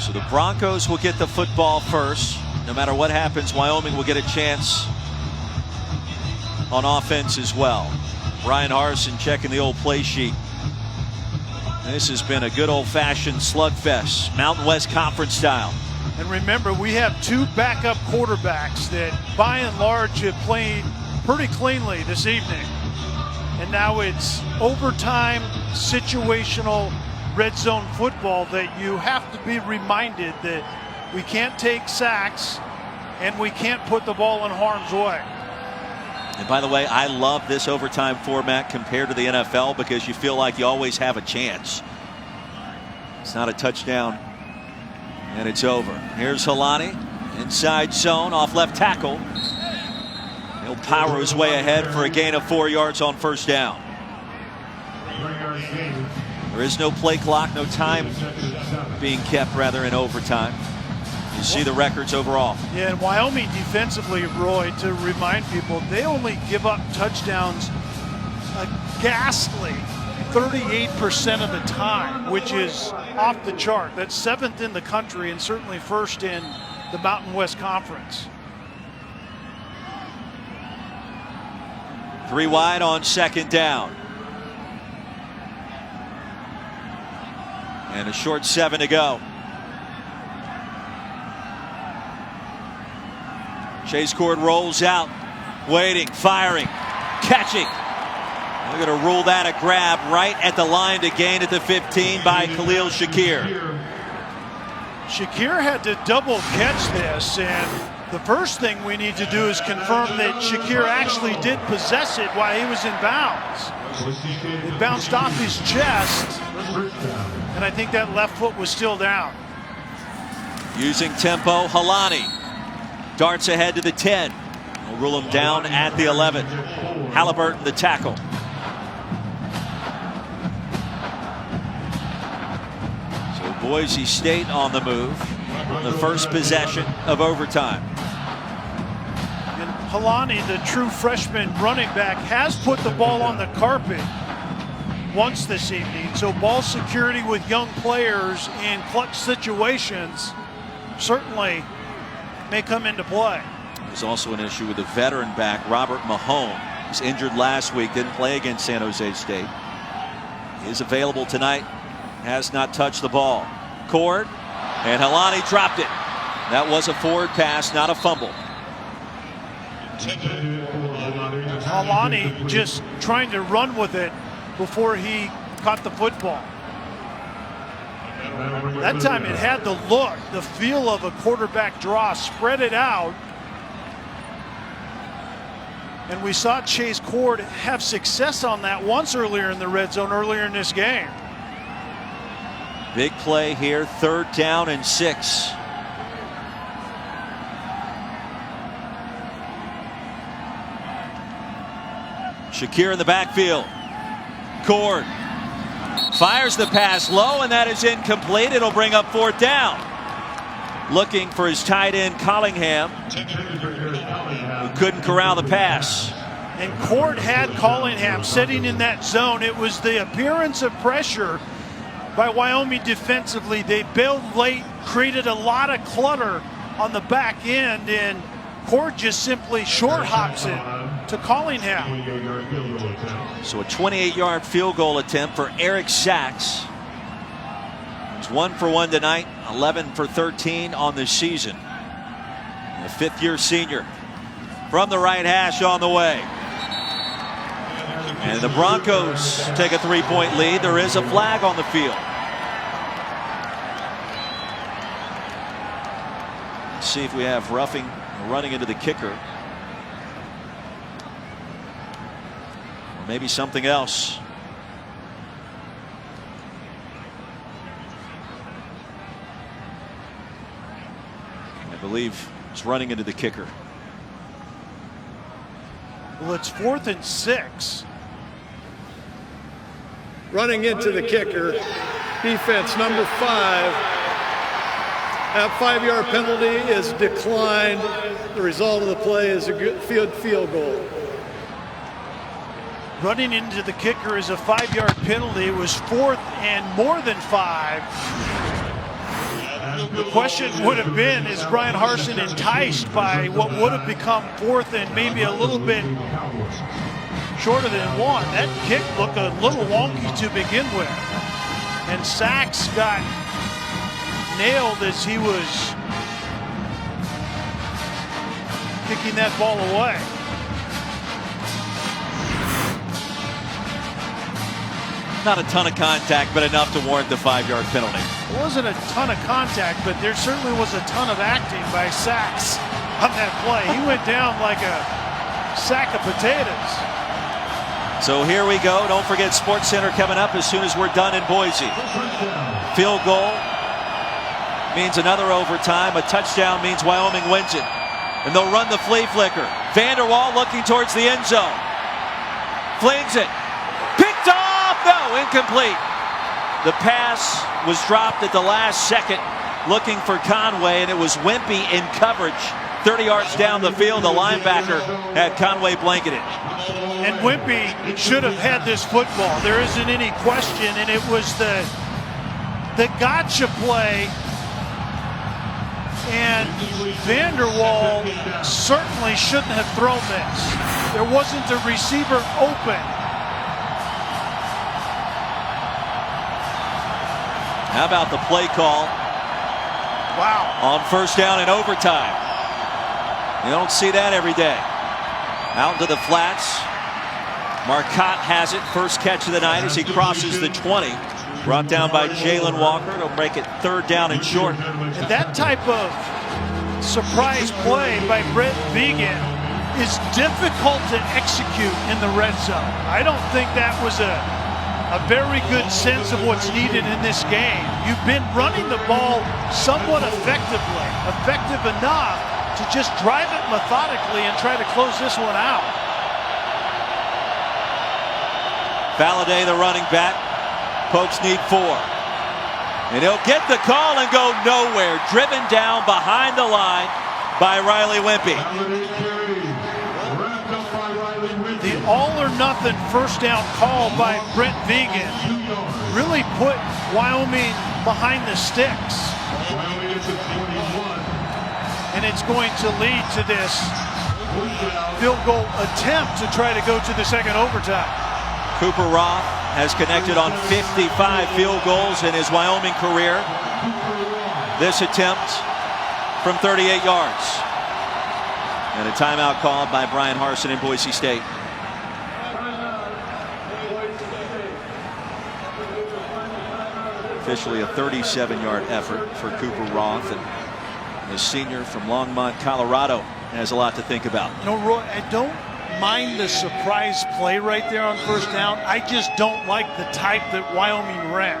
So the Broncos will get the football first. No matter what happens, Wyoming will get a chance on offense as well. Brian Harsin checking the old play sheet. This has been a good old-fashioned slugfest, Mountain West Conference style. And remember, we have 2 backup quarterbacks that by and large have played pretty cleanly this evening. And now it's overtime, situational, red zone football that you have to be reminded that we can't take sacks and we can't put the ball in harm's way. And by the way, I love this overtime format compared to the NFL because you feel like you always have a chance. It's not a touchdown, and it's over. Here's Helani, inside zone, off left tackle. He'll power his way ahead for a gain of 4 yards on first down. There is no play clock, no time being kept, rather, in overtime. You see the records overall. Yeah, and Wyoming defensively, Roy, to remind people, they only give up touchdowns a ghastly 38% of the time, which is off the chart. That's 7th in the country and certainly 1st in the Mountain West Conference. 3 wide on second down. And a short 7 to go. Chase Cord rolls out, waiting, firing, catching. They're going to rule that a grab right at the line to gain at the 15 by Khalil Shakir. Shakir had to double catch this, and the first thing we need to do is confirm that Shakir actually did possess it while he was in bounds. It bounced off his chest, and I think that left foot was still down. Using tempo, Helani darts ahead to the 10. We'll rule him down at the 11. Halliburton the tackle. So Boise State on the move. The first possession of overtime. And Helani, the true freshman running back, has put the ball on the carpet once this evening. So ball security with young players in clutch situations certainly may come into play. There's also an issue with the veteran back, Robert Mahone. He was injured last week, didn't play against San Jose State. He is available tonight, has not touched the ball. Cord, and Helani dropped it. That was a forward pass, not a fumble. Helani just trying to run with it before he caught the football. That time it had the look, the feel of a quarterback draw, spread it out. And we saw Chase Cord have success on that once earlier in the red zone, earlier in this game. Big play here, 3rd down and 6. Shakir in the backfield. Cord fires the pass low, and that is incomplete. It'll bring up 4th down. Looking for his tight end, Collingham, who couldn't corral the pass. And Cord had Collingham sitting in that zone. It was the appearance of pressure by Wyoming defensively. They bailed late, created a lot of clutter on the back end, and Cord just simply short hops it to Collingham. So a 28-yard field goal attempt for Eric Sachs. He's 1 for 1 tonight, 11 for 13 on the season. A 5th-year senior from the right hash on the way. And the Broncos take a 3-point lead. There is a flag on the field. see if we have roughing, running into the kicker. Or maybe something else. I believe it's running into the kicker. Well, it's 4th and 6. Running into the kicker, defense number 5. That 5-yard penalty is declined. The result of the play is a good field goal. Running into the kicker is a 5-yard penalty. It was 4th and more than 5. The question would have been, is Brian Harsin enticed by what would have become 4th and maybe a little bit shorter than 1? That kick looked a little wonky to begin with. And Sachs got nailed as he was kicking that ball away. Not a ton of contact, but enough to warrant the 5-yard penalty. It wasn't a ton of contact, but there certainly was a ton of acting by Sachs on that play. He went down like a sack of potatoes. So here we go. Don't forget Sports Center coming up as soon as we're done in Boise. Field goal means another overtime. A touchdown means Wyoming wins it. And they'll run the flea flicker. Vanderwall looking towards the end zone. Flings it. Picked off! No, incomplete. The pass was dropped at the last second, looking for Conway, and it was Wimpy in coverage. 30 yards down the field, the linebacker had Conway blanketed. And Wimpy should have had this football. There isn't any question, and it was the gotcha play. And Vanderwall certainly shouldn't have thrown this. There wasn't a receiver open. How about the play call? Wow. On first down in overtime. You don't see that every day. Out into the flats. Marcotte has it. First catch of the night as he crosses the 20. Brought down by Jalen Walker. It'll break it 3rd down and short. And that type of surprise play by Brent Vegan is difficult to execute in the red zone. I don't think that was a very good sense of what's needed in this game. You've been running the ball somewhat effectively, effective enough to just drive it methodically and try to close this one out. Valladay, the running back. Pokes need 4. And he'll get the call and go nowhere. Driven down behind the line by Riley Wimpy. The all-or-nothing first down call by Brent Vegan really put Wyoming behind the sticks. And it's going to lead to this field goal attempt to try to go to the second overtime. Cooper Roth has connected on 55 field goals in his Wyoming career. This attempt from 38 yards. And a timeout called by Brian Harsin in Boise State. Officially a 37-yard effort for Cooper Roth, and the senior from Longmont, Colorado, has a lot to think about. You know, Roy, I don't mind the surprise play right there on first down. I just don't like the type that Wyoming ran.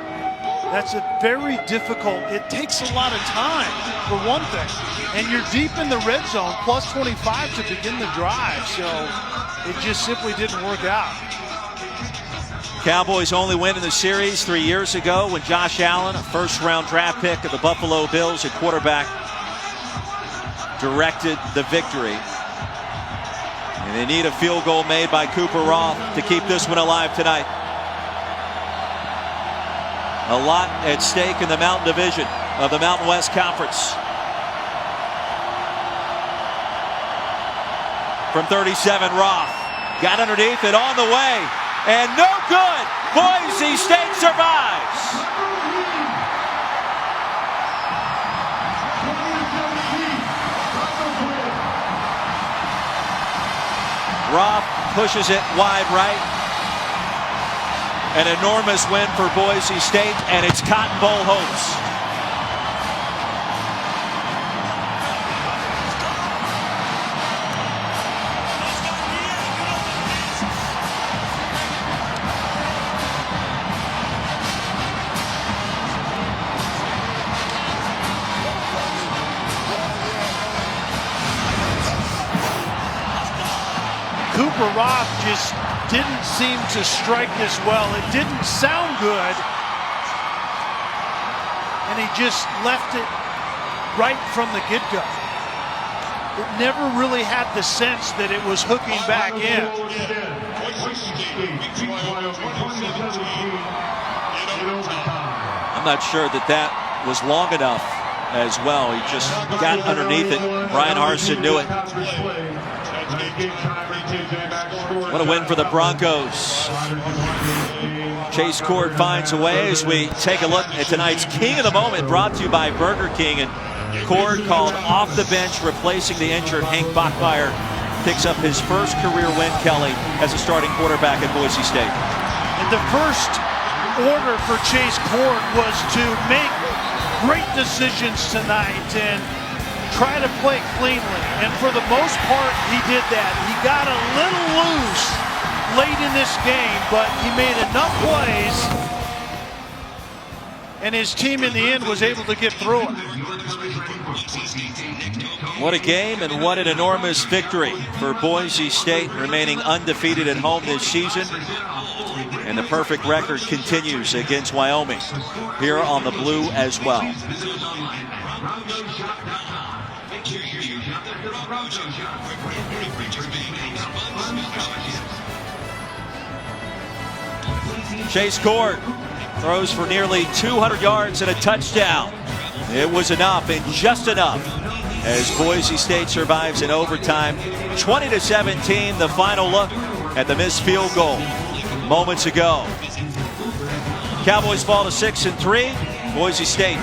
That's a very difficult, it takes a lot of time for one thing. And you're deep in the red zone, plus 25 to begin the drive. So it just simply didn't work out. Cowboys only win in the series 3 years ago when Josh Allen, a first-round draft pick of the Buffalo Bills at quarterback, directed the victory. And they need a field goal made by Cooper Roth to keep this one alive tonight. A lot at stake in the Mountain Division of the Mountain West Conference. From 37, Roth got underneath it on the way. And no good. Boise State survives. Roth pushes it wide right. An enormous win for Boise State, and it's Cotton Bowl hopes. Super Rob just didn't seem to strike this well. It didn't sound good. And he just left it right from the get-go. It never really had the sense that it was hooking back in. I'm not sure that was long enough as well. He just got underneath it. Brian Harsin knew it. What a win for the Broncos. Chase Cord finds a way as we take a look at tonight's King of the Moment, brought to you by Burger King. And Cord, called off the bench, replacing the injured Hank Bachmeier, picks up his first career win, Kelly, as a starting quarterback at Boise State. And the first order for Chase Cord was to make great decisions tonight and try to play cleanly. And for the most part, he did that. He got a little loose late in this game, but he made enough plays, and his team in the end was able to get through it. What a game and what an enormous victory for Boise State, remaining undefeated at home this season. And the perfect record continues against Wyoming here on the Blue as well. Chase Cord throws for nearly 200 yards and a touchdown. It was enough, and just enough, as Boise State survives in overtime. 20-17, the final look at the missed field goal moments ago. Cowboys fall to 6-3. Boise State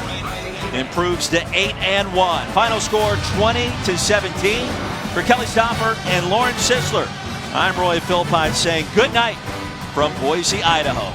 improves to 8-1. Final score 20-17. For Kelly Stopper and Lauren Sisler, I'm Roy Philpott saying good night from Boise, Idaho.